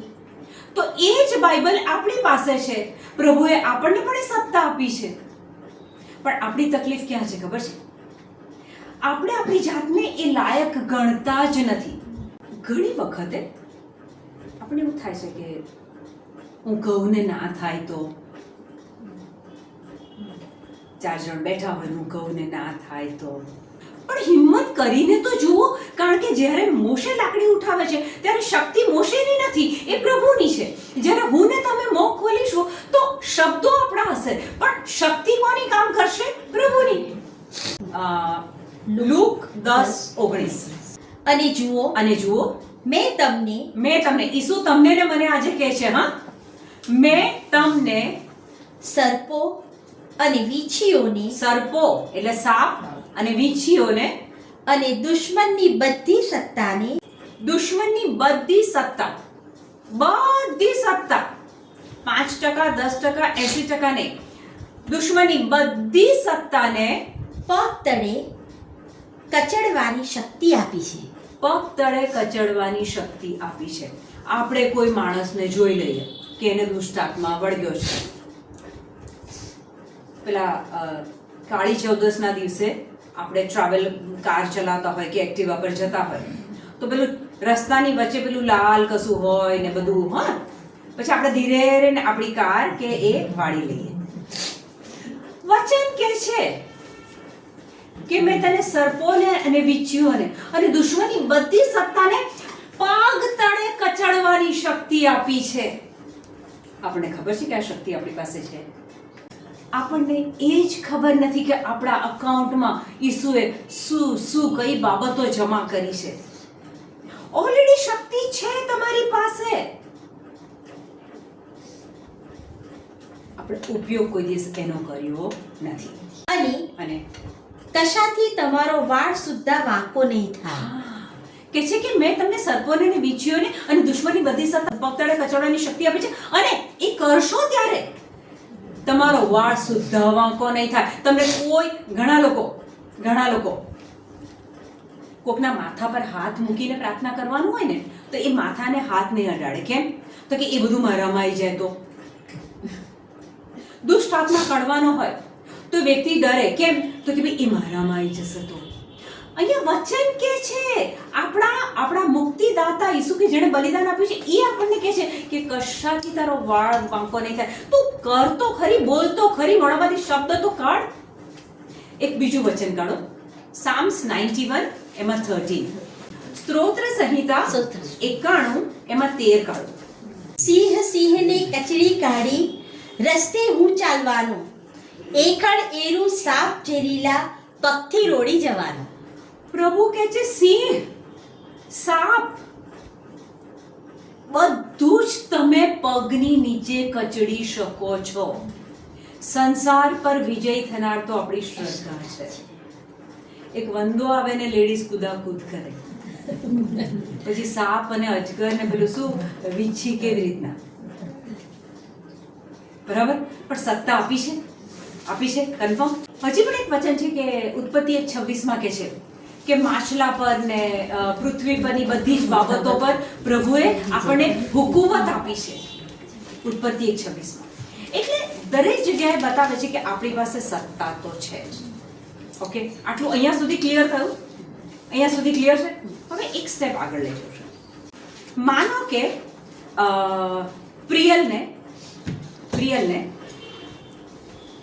Speaker 1: તો એ જ બાઇબલ આપણી પાસે છે. પ્રભુએ આપણને પણ એ સત્તા આપી છે. પણ આપણી તકલીફ ક્યાં છે ખબર છે? આપણે આપણી જાતને એ લાયક ગણતા જ નથી. ઘણી વખતે આપણે એવું થાય છે કે હું કહું ને ના થાય તો, 4 જણ બેઠા હોય, હું કહું ને ના થાય તો. પણ હિંમત કરીને તો જુઓ, કારણ કે જ્યારે મોશે લાકડી ઉઠાવે છે ત્યારે શક્તિ મોશેની નથી, એ પ્રભુની છે. જ્યારે હું ને તમે મોં ખોલીશું તો શબ્દો આપણા હશે, પણ શક્તિ કોની કામ કરશે? પ્રભુની. લૂક 10:19. અને જુઓ
Speaker 2: મેં તમને
Speaker 1: ઈસુ તમને ને મને આજે કહે છે, હા, મેં તમને
Speaker 2: સર્પો અને વીંછીઓને
Speaker 1: સર્પો એટલે સાપ અને વીંછીઓને
Speaker 2: અને દુશ્મનની બધી સત્તા 5%, 10%, 80% નહીં, દુશ્મનની બધી સત્તાને પગ તળે કચડવાની શક્તિ આપી છે. આપણે કોઈ માણસને જોઈ લઈએ કે એને દુષ્ટ આત્મા વળગ્યો છે. પેલા કાળી ચૌદસના દિવસે આપણે ટ્રાવેલ કાર ચલાવતા હોય કે એક્ટિવા પર જતા હોય તો પેલું રસ્તાની વચ્ચે પેલું લાલ કશું હોય ને બધું, હા, પછી આપણે ધીરે ને આપણી કાર કે એ વાળી લઈએ. વચન કે છે કે મેં તને સર્પોને અને વીંછીઓને અને દુશ્મનની બધી સત્તાને પગ તળે કચડવાની શક્તિ આપી છે. આપણને ખબર છે કે આ શક્તિ આપણી પાસે છે. આપણને એ જ ખબર નથી કે આપણા અકાઉન્ટમાં ઈસુએ શું કઈ બાબતો જમા કરી છે. ઓલરેડી શક્તિ છે તમારી પાસે, આપણે ઉપયોગ કોઈ દિવસ એનો કર્યો નથી. અને કશાથી તમારો વાળ સુદ્ધા વાંકો નહીં થાય.
Speaker 1: કે છે કે મેં તમને સર્પોને અને વીંછીઓને અને દુશ્મનની બધી સત્તા પગ તળે કચડવાની શક્તિ આપી છે, અને એ કરશો ત્યારે તમારો વાળ સુદ્ધા વાંકો નહીં થાય. તમને ઘણા લોકો કોકના માથા પર હાથ મૂકીને પ્રાર્થના કરવાનું હોય ને તો એ માથાને હાથ નહીં અડાડે. કેમ? તો કે એ બધું મારામાં આવી જાય તો. દુષ્ટ આત્મા કડવાનો હોય તો વ્યક્તિ ડરે. કેમ? તો કે ભાઈ એ મારામાં આવી જશે તો. અહીંયા વચન કે છે, આપણા મુક્તિદાતા ઈસુ કે જેણે બલિદાન આપ્યું છે, એ આપણને કહે છે કે કશાથી તારો વાળ વાંકો નહીં થાય. તું કર તો ખરી, બોલ તો ખરી, મોઢામાંથી શબ્દ તો કાઢ. એક બીજું વચન કાઢો, સામ્સ 91 એમાં 13, સ્ત્રોત્ર સંહિતા 91 એમાં 13 કાઢો.
Speaker 2: સિંહને કચડી કાઢી રસ્તે હું ચાલવાનો, એકડ એરું સાપ ઝેરીલા પગથી રોડી જવાનો.
Speaker 1: પ્રભુ કહે છે સિંહ, સાપ બધું જ તમે પગની નીચે કચડી શકો છો. સંસાર પર વિજય થનાર તો આપણી શ્રદ્ધા છે. એક વંદો આવે ને લેડીઝ કુદાકૂદ કરે, પછી સાપ અને અજગર ને પેલું શું વીંછી કેવી રીતના, બરાબર? પણ સત્તા આપી છે કન્ફર્મ. હજી પણ એક વચન છે કે ઉત્પત્તિ 1:26 કે છે કે માછલા પર ને પૃથ્વી પરની બધી જ બાબતો પર પ્રભુએ આપણને હુકુમત આપી છે. ઉત્પત્તિ 1:26. એટલે દરેક જગ્યાએ બતાવે છે કે આપણી પાસે સત્તા તો છે જ. ઓકે, આટલું અહીંયા સુધી ક્લિયર થયું? અહીંયા સુધી ક્લિયર છે? હવે એક સ્ટેપ આગળ લઈ જશું. માનો કે પ્રિયલને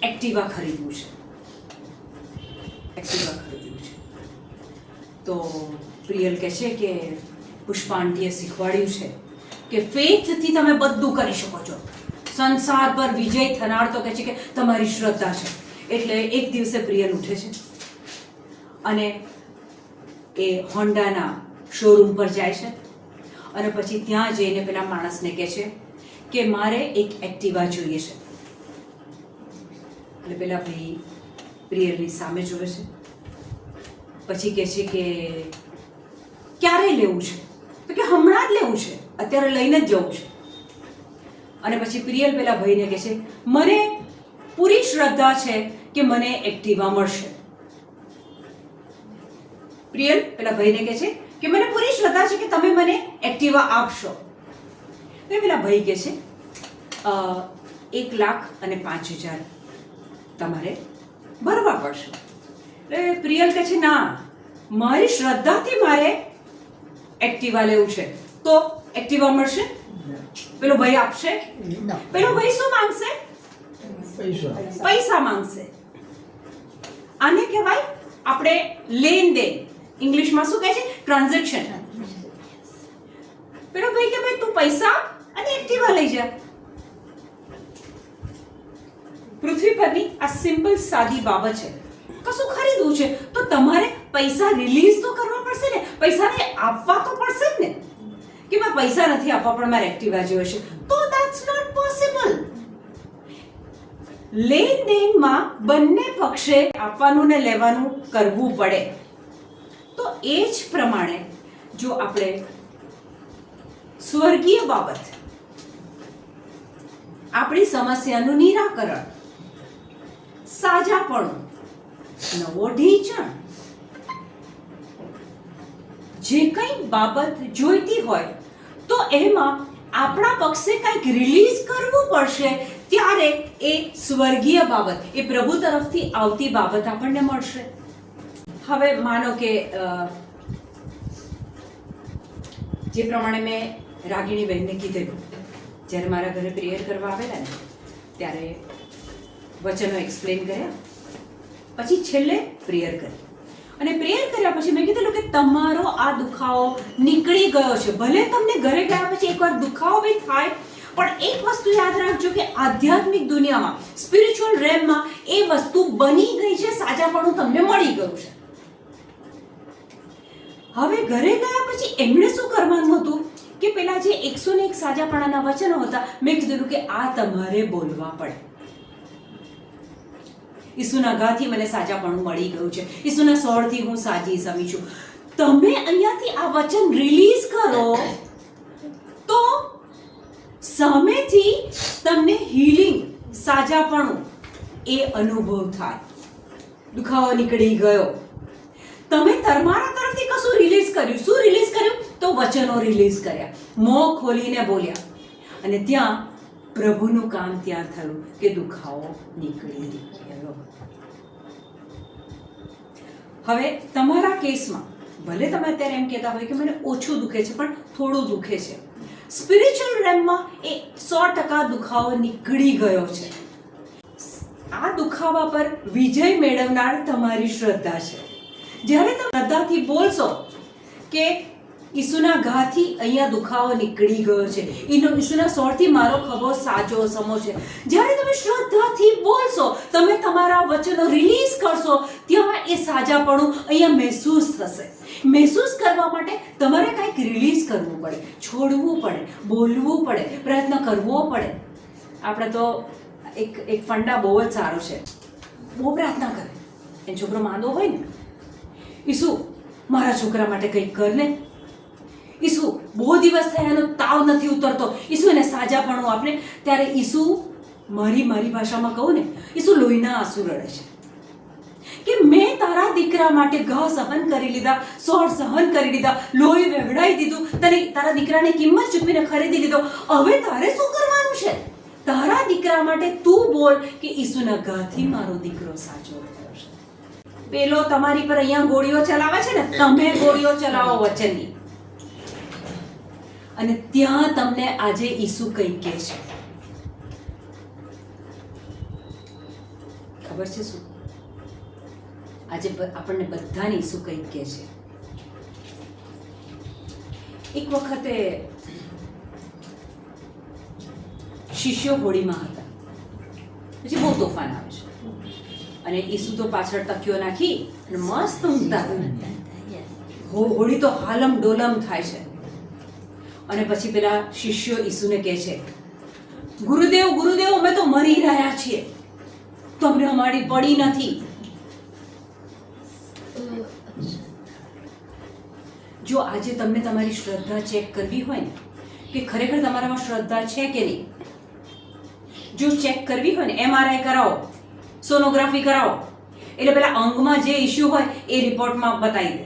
Speaker 1: એક્ટિવા ખરીદવું છે. તો પ્રિયલ કહે છે કે પુષ્પા આંટીએ શીખવાડ્યું છે કે ફેથથી તમે બધું કરી શકો છો. સંસાર પર વિજય થનાર તો કહે છે કે તમારી શ્રદ્ધા છે. એટલે એક દિવસે પ્રિયલ ઉઠે છે અને એ હોન્ડાના શોરૂમ પર જાય છે અને પછી ત્યાં જઈને પેલા માણસને કહે છે કે મારે એક એક્ટિવા જોઈએ છે. એટલે પેલા ભાઈ પ્રિયલની સામે જોવે છે, પછી કહે છે કે ક્યારે લેવું છે? તો કે હમણાં જ લેવું છે, અત્યારે લઈને જ જવું છે. અને પછી પ્રિયલ પેલા ભાઈને કહે છે મને પૂરી શ્રદ્ધા છે કે મને એક્ટિવા મળશે. પ્રિયલ પેલા ભાઈને કહે છે કે મને પૂરી શ્રદ્ધા છે કે તમે મને એક્ટિવા આપશો.
Speaker 2: કે પેલા ભાઈ કે છે 1,05,000 તમારે ભરવા પડશે. એટલે પ્રિયલ કહે છે ના, મારી શ્રદ્ધાથી મારે એક્ટિવા લેવું છે, તો એક્ટિવા મળશે? પેલો ભાઈ આપશે? પેલો ભાઈ શું માંગશે? પૈસા માંગશે. આને કહેવાય આપણે લેનદેન. ઇંગ્લિશમાં શું કહે છે? ટ્રાન્ઝેક્શન. પેલો ભાઈ કે ભાઈ તું પૈસા અને એક્ટિવા લઈ જા. પૃથ્વી પરની આ સિમ્પલ સાદી બાબત છે. કશું ખરીદવું છે તો તમારે પૈસા રિલીઝ તો કરવા પડશે ને, પૈસાને આપવા તો પડશે જ ને. કે મેં પૈસા નથી આપવા પણ મારે એક્ટિવા જોઈએ છે, તો ધેટ્સ નોટ પોસિબલ. લેનદેનમાં બંને પક્ષે આપવાનું ને લેવાનું કરવું પડે. તો એ જ પ્રમાણે જો આપણે સ્વર્ગીય બાબત, આપણી સમસ્યાનું નિરાકરણ, સાજાપણું, નવો ઢીંચણ, જે કંઈ બાબત જોઈતી હોય તો એમાં આપણા પક્ષે કંઈક રિલીઝ કરવું પડશે, ત્યારે એ સ્વર્ગીય બાબત, એ પ્રભુ તરફથી આવતી બાબત આપણને મળશે. હવે માનો કે જે પ્રમાણે મેં રાગીણી બહેનને કીધેલું, જ્યારે મારા ઘરે પ્રેયર કરવા આવેલા ને ત્યારે વચનો એક્સપ્લેન કર્યા, પછી છેલ્લે પ્રેયર કરી. અને પ્રેયર કર્યા પછી મેં કીધેલું કે તમારો આ દુખાવો નીકળી ગયો છે. ભલે તમને ઘરે ગયા પછી એકવાર દુખાવો બી થાય, પણ એક વસ્તુ યાદ રાખજો કે આધ્યાત્મિક દુનિયામાં, સ્પિરિચ્યુઅલ રેમમાં એ વસ્તુ બની ગઈ છે, સાજાપણું તમને મળી ગયું છે. હવે ઘરે ગયા પછી એમણે શું કરવાનું હતું કે પેલા જે 101 સાજાપણાના વચનો હતા, મેં કીધેલું કે આ તમારે બોલવા પડે. ઈસુના ઘાથી મને સાજાપણું મળી ગયું છે, ઈસુના સોળથી હું સાજી સમી છું. તમે અહીંયાથી આ વચન રિલીઝ કરો તો સામેથી તમને હીલિંગ, સાજાપણું એ અનુભવ થાય. દુખાવો નીકળી ગયો. તમે તમારા તરફથી કશું રિલીઝ કર્યું. શું રિલીઝ કર્યું? તો વચનો રિલીઝ કર્યા, મોં ખોલીને બોલ્યા, અને ત્યાં પ્રભુનું કામ ત્યાં થયું કે દુખાવો નીકળી ગયો. હવે તમારા કેસમાં ભલે તમે અત્યારે એમ કહેતા હોય કે મને ઓછું દુખે છે, પણ થોડું દુખે છે, સ્પિરિચ્યુઅલ રેમમાં એ 100% દુખાવો નીકળી ગયો છે. આ દુખાવા પર વિજય મેળવનાર તમારી શ્રદ્ધા છે. જ્યારે તમે શ્રદ્ધાથી બોલશો કે ઈસુના ઘાથી અહીંયા દુખાવો નીકળી ગયો છે, ઈસુના સોળથી મારો ખભો સાજો સમો છે, જ્યારે તમે શ્રદ્ધાથી બોલશો, તમે તમારા વચનો રિલીઝ કરશો, ત્યાં એ સાજાપણું અહીંયા મહેસૂસ થશે. મહેસૂસ કરવા માટે તમારે કંઈક રિલીઝ કરવું પડે, છોડવું પડે, બોલવું પડે, પ્રયત્ન કરવો પડે. આપણે તો એક ફંડા બહુ જ સારો છે, બહુ પ્રાર્થના કરે. એ છોકરો માંદો હોય ને, ઈસુ મારા છોકરા માટે કંઈક કર ને, ઈસુ બહુ દિવસ થયા એનો તાવ નથી ઉતરતો, ઈસુ એને સાજાપણું આપને. ત્યારે ઈસુ, મારી ભાષામાં કહું ને, ઈસુ લોહીના આંસુ રડે છે કે મેં તારા દીકરા માટે ઘા સહન કરી લીધા, સોળ સહન કરી લીધા, લોહી વેવડાઈ દીધું, તને તારા દીકરાને કિંમત ચૂકવીને ખરીદી લીધો. હવે તારે શું કરવાનું છે? તારા દીકરા માટે તું બોલ કે ઈસુના ઘાથી મારો દીકરો સાજો થયો છે. પેલો તમારી પર અહીંયા ગોળીઓ ચલાવે છે ને, તમે ગોળીઓ ચલાવો વચનની, અને ત્યાં તમને આજે ઈસુ કંઈ કહે છે. ખબર છે શું? આજે આપણને બધાને ઈસુ કંઈક કહે છે. એક વખતે શિષ્યો હોળીમાં હતા, પછી બહુ તોફાન આવે છે, અને ઈસુ તો પાછળ તકીઓ નાખી અને મસ્ત ઊંઘતા હતા. હોળી તો હાલમ ડોલમ થાય છે. અને પછી પેલા શિષ્યો ઈસુને કહે છે, ગુરુદેવ ગુરુદેવ, અમે તો મરી રહ્યા છીએ, તમને અમારી પડી નથી. જો આજે તમને તમારી શ્રદ્ધા ચેક કરવી હોય ને કે ખરેખર તમારામાં શ્રદ્ધા છે કે નહીં, જો ચેક કરવી હોય ને, MRI કરાવો, સોનોગ્રાફી કરાવો, એટલે પેલા અંગમાં જે ઇશ્યુ હોય એ રિપોર્ટમાં બતાવી દે.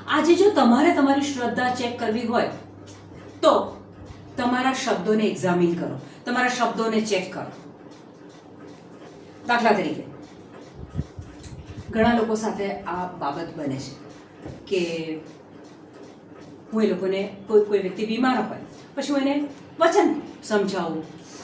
Speaker 2: આજે જો તમારે તમારી શ્રદ્ધા ચેક કરવી હોય તો તમારા શબ્દોને એક્ઝામિન કરો, તમારા શબ્દોને ચેક કરો. દાખલા તરીકે ઘણા લોકો સાથે આ બાબત બને છે કે હું એ લોકોને કોઈ વ્યક્તિ બીમાર હોય પછી હું એને વચન સમજાવું,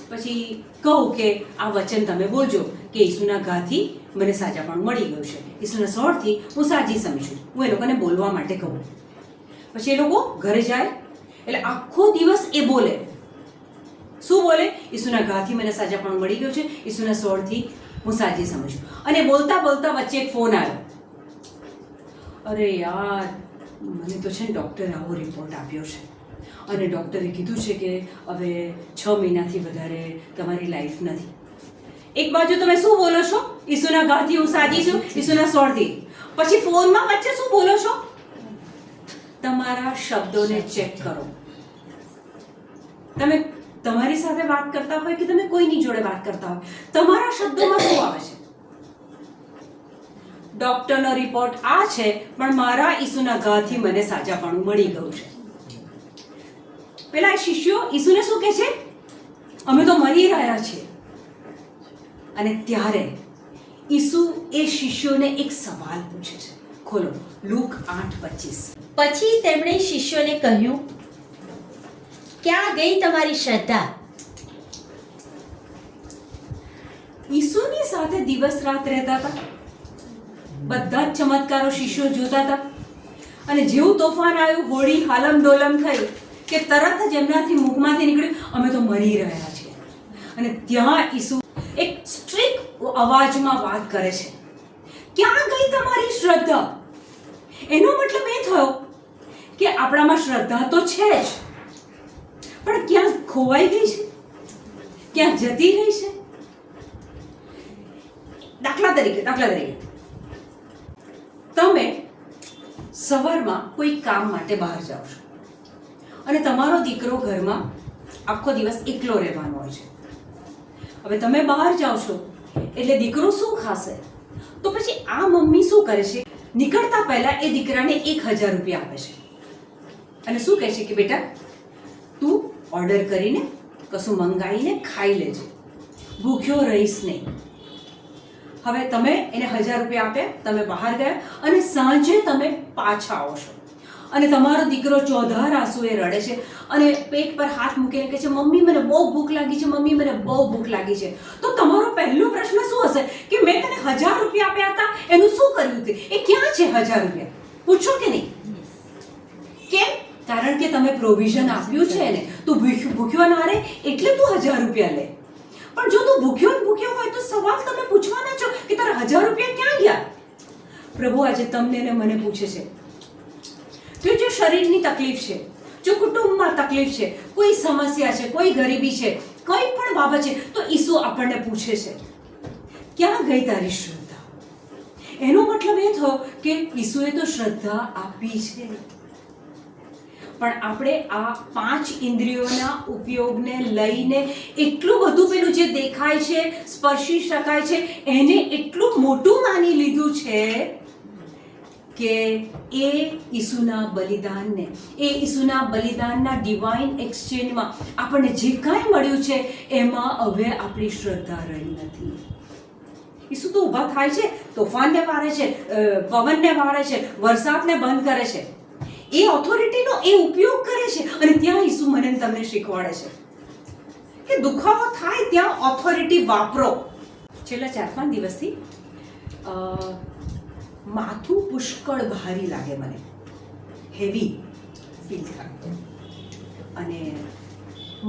Speaker 2: પછી કહું કે આ વચન તમે બોલજો કે ઈસુના ઘાથી મને સાજાપણું મળી ગયું છે, ઈસુના સોળથી હું સાજી સમજું. હું એ લોકોને બોલવા માટે કહું. પછી એ લોકો ઘરે જાય એટલે આખો દિવસ એ બોલે. શું બોલે? ઈસુના ઘાથી મને સાજાપણું મળી ગયું છે, ઈસુના સોળથી હું સાજી સમજું. અને બોલતા બોલતા વચ્ચે એક ફોન આવ્યો. અરે યાર, મને તો છે ને ડૉક્ટરે આવો રિપોર્ટ આપ્યો છે અને ડૉક્ટરે કીધું છે કે હવે 6 મહિનાથી વધારે તમારી લાઈફ નથી. એક બાજુ તમે શું બોલો છો? ઈસુના ઘાથી હું સાજી છું, ઈસુના સોળથી. પછી ફોનમાં વચ્ચે શું બોલો છો? તમારા શબ્દોને ચેક કરો. તમે તમારી સાથે વાત કરતા હોય કે તમે કોઈની જોડે વાત કરતા હોય, તમારા શબ્દોમાં શું આવે છે? ડોક્ટરનો રિપોર્ટ આ છે, પણ મારા ઈસુના ઘાથી મને સાજાપણું મળી ગયું છે. પેલા શિષ્યો ઈસુને શું કહે છે? અમે તો મરી રહ્યા છીએ. અને ત્યારે ઈસુ એ શિષ્યોને એક સવાલ પૂછે છે. ખોલો લુક 8:25.
Speaker 3: પછી તેમણે શિષ્યોને કહ્યું, ક્યાં ગઈ તમારી શ્રદ્ધા?
Speaker 2: ઈસુની સાથે દિવસ રાત રહેતા હતા. બધા જ ચમત્કારો શિષ્યો જોતા હતા. અને જેવું તોફાન આવ્યું, હોડી હાલમ ડોલમ થઈ કે તરત જ એમનાથી મુખમાંથી નીકળ્યું, અમે તો મરી રહ્યા છીએ. અને ત્યાં ઈસુ એક સ્ટ્રિક્ટ અવાજમાં વાત કરે છે, ક્યાં ગઈ તમારી શ્રદ્ધા? એનો મતલબ એ થયો કે આપણામાં શ્રદ્ધા તો છે જ, પણ ક્યાં ખોવાઈ ગઈ છે, ક્યાં જતી રહી છે. દાખલા તરીકે તમે સવારમાં કોઈ કામ માટે બહાર જાઓ છો અને તમારો દીકરો ઘરમાં આખો દિવસ એકલો રહેવાનો હોય છે. હવે તમે બહાર જાઓ છો એટલે દીકરો શું ખાશે? તો પછી આ મમ્મી શું કરે છે? નીકળતા પહેલા એ દીકરાને 1000 રૂપિયા આપે છે અને શું કહે છે કે બેટા તું ઓર્ડર કરીને કશું મંગાવીને ખાઈ લેજે, ભૂખ્યો રહીશ નહીં. હવે તમે એને 1000 રૂપિયા આપ્યા, તમે બહાર ગયા અને સાંજે તમે પાછા આવો છો અને તમારો દીકરો ચોધાર આંસુએ રડે છે અને પેટ પર હાથ મૂકીને કહે છે, મમ્મી મને બહુ ભૂખ લાગી છે, મમ્મી મને બહુ ભૂખ લાગી છે. તો તમારો પહેલો પ્રશ્ન શું હશે કે મેં તને 1000 રૂપિયા આપ્યા હતા, એનું શું કર્યું હતું? એ ક્યાં છે 1000 રૂપિયા? પૂછો કે નહીં? કેમ? કારણ કે તમે પ્રોવિઝન આપ્યું છે ને. તું ભૂખ્યો ના રહે એટલે તું 1000 રૂપિયા લે. પણ જો તું ભૂખ્યો હોય તો સવાલ તમે પૂછવાના છો કે તારા 1000 રૂપિયા ક્યાં ગયા? પ્રભુ આજે તમને ને મને પૂછે છે કે જો શરીરની તકલીફ છે, જો કુટુંબમાં તકલીફ છે, કોઈ સમસ્યા છે, કોઈ ગરીબી છે, કોઈ પણ બાબત છે, તો ઈસુ આપણને પૂછે છે ક્યાં ગઈ તારી શ્રદ્ધા? એનો મતલબ એ થયો કે ઈસુએ તો શ્રદ્ધા આપી છે, પણ આપણે આ 5 ઇન્દ્રિયોના ઉપયોગને લઈને એટલું બધું પેલું જે દેખાય છે, સ્પર્શી શકાય છે, એને એટલું મોટું માની લીધું છે કે એ ઈસુના બલિદાનના ડિવાઇન એક્સચેન્જમાં આપણને જે કાંઈ મળ્યું છે એમાં હવે આપણી શ્રદ્ધા રહી નથી. ઈસુ તો ઊભા થાય છે, તોફાનને વાળે છે, પવનને વાળે છે, વરસાદને બંધ કરે છે. એ ઓથોરિટીનો એ ઉપયોગ કરે છે અને ત્યાં ઈસુ મને તમને શીખવાડે છે કે દુખાવો થાય ત્યાં ઓથોરિટી વાપરો. છેલ્લા 4-5 દિવસથી માથું પુષ્કળ ભારી લાગે, મને હેવી ફીલ થાય અને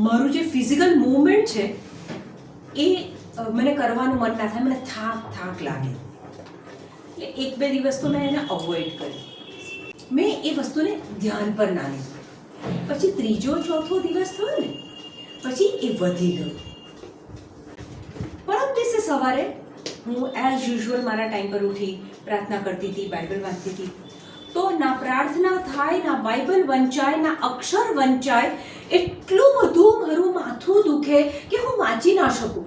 Speaker 2: મારું જે ફિઝિકલ મૂવમેન્ટ છે એ મને કરવાનું મન ના થાય, મને થાક લાગે. એટલે 1-2 દિવસ તો મેં એને અવોઇડ કરી, મેં એ વસ્તુને ધ્યાન પર ના લીધું. પછી 3-4 દિવસ થયો ને પછી એ વધી ગયું. પરમ દિવસે સવારે હું એઝ યુઝ્યુઅલ મારા ટાઈમ પર ઉઠી પ્રાર્થના કરતી હતી, બાઇબલ વાંચતી હતી. તો ના પ્રાર્થના થાય, ના બાઇબલ વંચાય, ના અક્ષર વંચાય, એટલું બધું મારું માથું દુખે કે હું વાંચી ના શકું.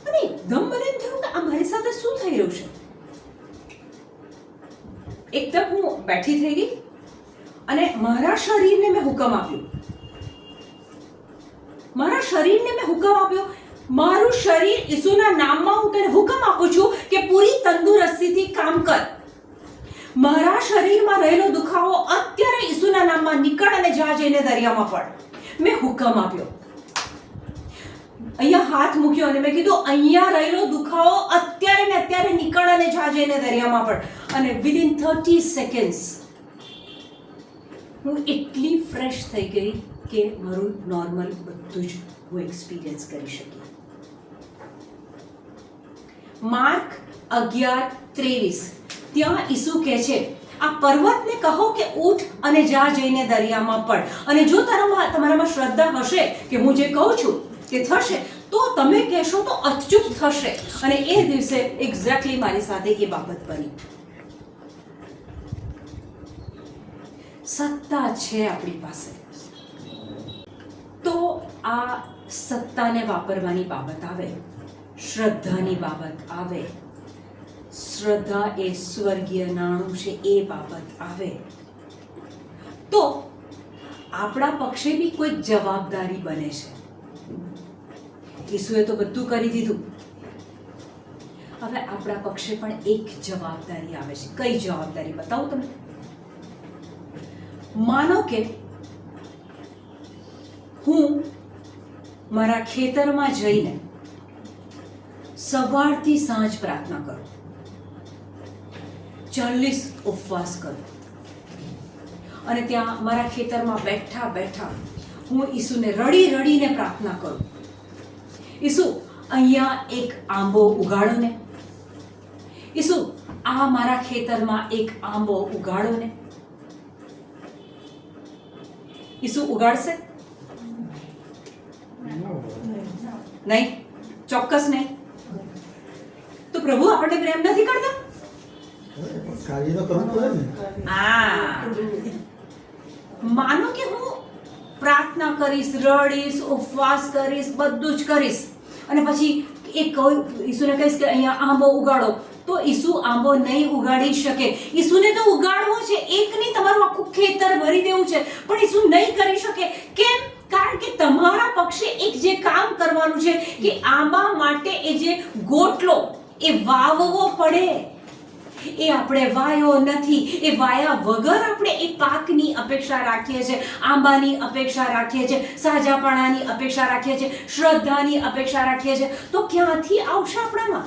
Speaker 2: અને એકદમ મને એમ થયું કે આ મારી સાથે શું થઈ રહ્યું છે. એકદમ હું બેઠી થઈ ગઈ અને મારા શરીરને મેં હુકમ આપ્યું
Speaker 1: મારા શરીરને મેં હુકમ આપ્યો, મારું શરીર ઈસુના નામમાં હું તને હુકમ આપું છું કે પૂરી તંદુરસ્તીથી કામ કર. મારા શરીરમાં રહેલો દુખાવો અત્યારે ઈસુના નામમાં નીકળ અને જા જઈને દરિયામાં પડ. મેં હુકમ આપ્યો. અહીંયા હાથ મૂક્યો અને મેં કીધું અહીંયા રહેલો દુખાવો અત્યારે નીકળ અને જા જઈને દરિયામાં પડ. અને વિધિન 30 સેકન્ડ્સ હું એટલી ફ્રેશ થઈ ગઈ કે મારું નોર્મલ બધું જ હું એક્સપિરિયન્સ કરી શકી. માર્ક 11:23 ત્યાં ઈસુ કહે છે આ પર્વતને કહો કે ઉઠ અને જા જઈને દરિયામાં પડ. અને જો તમારામાં શ્રદ્ધા હશે કે હું જે કહું છું તે થશે તો તમે કહેશો તો અચૂક થશે. અને એ દિવસે એક્ઝેક્ટલી મારી સાથે એ બાબત બની. સત્તા છે આપણી પાસે, તો આ સત્તાને વાપરવાની બાબત આવે, શ્રદ્ધાની બાબત આવે, શ્રદ્ધા એ સ્વર્ગીય નાણું છે એ બાબત આવે, તો આપણા પક્ષે બી કોઈક જવાબદારી બને છે. ઈસુએ તો બધું કરી દીધું, હવે આપણા પક્ષે પણ એક જવાબદારી આવે છે. કઈ જવાબદારી બતાવું તમને? માનો કે હું મારા ખેતરમાં જઈને સવારથી સાંજ પ્રાર્થના કરું, 40 ઉપવાસ કરું, અને ત્યાં મારા ખેતરમાં બેઠા બેઠા હું ઈસુને રડીને પ્રાર્થના કરું, ઈસુ અહીંયા એક આંબો ઉગાડો ને, ઈસુ આ મારા ખેતરમાં એક આંબો ઉગાડો ને. ઈસુ ઉગાડશે? નહીં, ચોક્કસ નહીં. તો પ્રભુ આપણને પ્રેમ નથી કરતા?
Speaker 4: કાર્ય તો કરવું પડે ને.
Speaker 1: માનો કે હું પ્રાર્થના કરીશ, રડીશ, ઉપવાસ કરીશ, બધું જ કરીશ, અને પછી એ કહું ઈસુને કહીશ કે અહીંયા આંબો ઉગાડો, તો ઈસુ આંબો નહીં ઉગાડી શકે. ઈસુને તો ઉગાડવો છે, એક નહીં તમારું આખું ખેતર ભરી દેવું છે, પણ ઈસુ નહીં કરી શકે. કેમ? કારણ કે તમારા પક્ષે એક જે કામ કરવાનું છે કે આંબા માટે એ જે ગોટલો એ વાવવો પડે. એ આપણે વાયો નથી, એ વાયા વગર આપણે એ પાકની અપેક્ષા રાખીએ છીએ, આંબાની અપેક્ષા રાખીએ છીએ, સાજાપણાની અપેક્ષા રાખીએ છીએ, શ્રદ્ધાની અપેક્ષા રાખીએ છીએ, તો ક્યાંથી આવશે આપણામાં?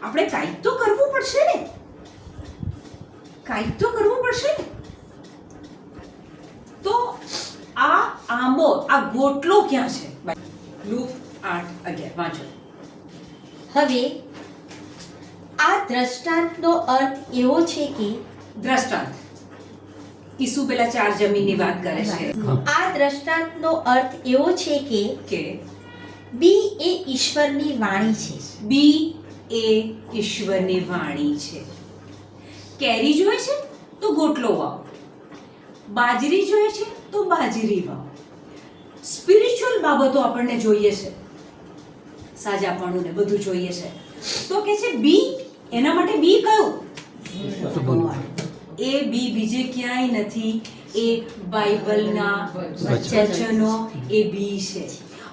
Speaker 1: આપણે કાંઈક તો કરવું પડશે ને, કાંઈક તો કરવું પડશે ને. તો આ આંબો, આ ગોટલો ક્યાં છે? લૂક 8:11 વાંચો.
Speaker 3: હવે આ દ્રષ્ટાંતનો અર્થ એવો છે કે
Speaker 1: દ્રષ્ટાંત, ઈસુ પેલા 4 જમીનની વાત કરે છે
Speaker 3: આ દ્રષ્ટાંતનો અર્થ એવો છે
Speaker 1: કે
Speaker 3: બી એ ઈશ્વરની વાણી છે.
Speaker 1: બી એ ઈશ્વરની વાણી છે. કેરી જોઈએ છે તો ગોટલો વાવ, બાજરી જોઈએ છે તો બાજરી વાવ. સ્પિરિચ્યુઅલ બાબતો આપણને જોઈએ છે, સાજાપણું ને બધું જોઈએ છે, તો કે છે બી, એના માટે બી કયું? એ બી બીજે ક્યાંય નથી, એ બાઇબલના વચનો એ બી છે.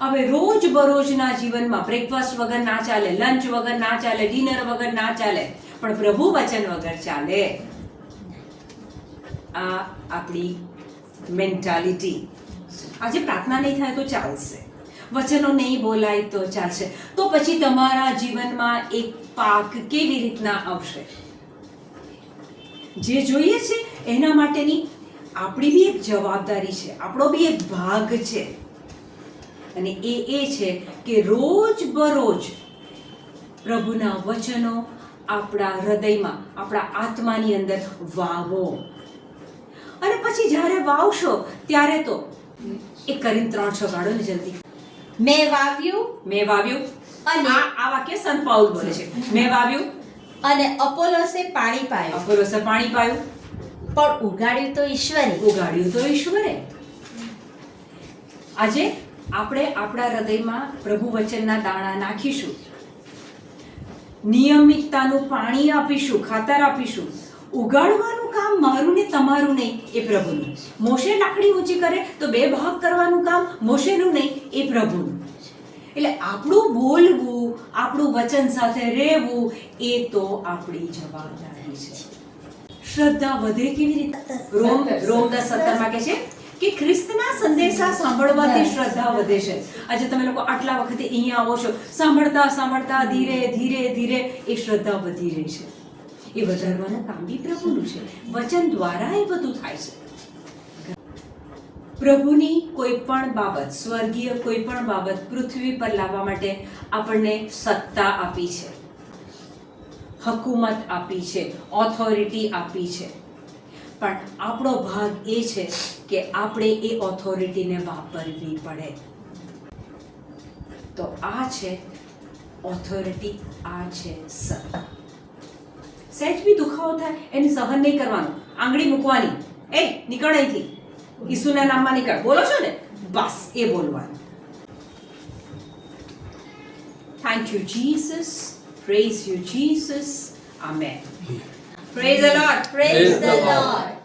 Speaker 1: હવે રોજ બરોજના જીવનમાં બ્રેકફાસ્ટ વગર ના ચાલે, લંચ વગર ના ચાલે, ડિનર વગર ના ચાલે, પણ પ્રભુ વચન વગર ચાલે. આ આપણી મેન્ટાલિટી. આજે પ્રાર્થના નહીં થાય તો ચાલશે, વચનો નહીં બોલાય તો ચાલશે, તો પછી તમારા જીવનમાં એક પાક કેવી રીતના આવશે? જે જોઈએ છે એના માટેની આપણી બી એક જવાબદારી છે, આપણો બી એક ભાગ છે, અને એ છે કે રોજ બરોજ પ્રભુના વચનો આપણા હૃદયમાં, આપણા આત્માની અંદર વાવો. અને પછી જ્યારે વાવશો ત્યારે તો 1 Corinth 3:6 કાઢો ને જલ્દી.
Speaker 3: મેં વાવ્યું
Speaker 1: અને આ વાક્ય સંત પાઉલ બોલે છે. મેં વાવ્યું
Speaker 3: અને અપોલોસે પાણી પાયું,
Speaker 1: અપોલોસે પાણી પાયું,
Speaker 3: પણ ઉગાડ્યું તો ઈશ્વરે.
Speaker 1: ઉગાડ્યું તો ઈશ્વરે. આજે આપણે આપણા હૃદયમાં પ્રભુ વચનના દાણા નાખીશું, નિયમિતતાનું પાણી આપીશું, ખાતર આપીશું, ઉગાડવાનું કામ મારું ને તમારું નહીં, એ પ્રભુનું. મોશે લાકડી ઊંચી કરે તો 2 ભાગ કરવાનું કામ મોશેનું નહીં, એ પ્રભુનું. એટલે આપણું બોલવું, આપણું વચન સાથે રહેવું, એ તો આપણી જવાબદારી છે. શ્રદ્ધા વધે કેવી રીતે? રોમ 10:17 કહે છે કે ખ્રિસ્તના સંદેશા સાંભળવાથી શ્રદ્ધા વધે છે. આજે તમે લોકો આટલા વખતે અહીંયા આવો છો, સાંભળતા સાંભળતા ધીરે ધીરે ધીરે એ શ્રદ્ધા વધી રહી છે. એ વધારવાનું કામ બી પ્રભુનું છે. વચન દ્વારા એ બધું થાય છે. પ્રભુની કોઈ પણ બાબત, સ્વર્ગીય કોઈ પણ બાબત પૃથ્વી પર લાવવા માટે આપણને સત્તા આપી છે, હકુમત આપી છે, ઓથોરિટી આપી છે. પણ આપણો ભાગ એ છે કે આપણે એ ઓથોરિટીને વાપરવી પડે. તો આ છે ઓથોરિટી, આ છે સત્તા. સહેજ બી દુખાવો થાય એને સહન નહીં કરવાનું, આંગળી મૂકવાની, એ નીકળ અહીંથી, ઈસુના નામમાં નીકળ, બોલો છો ને, બસ એ બોલવાનું. Thank you Jesus, praise you Jesus, amen. Praise the lord.
Speaker 3: Praise the Lord.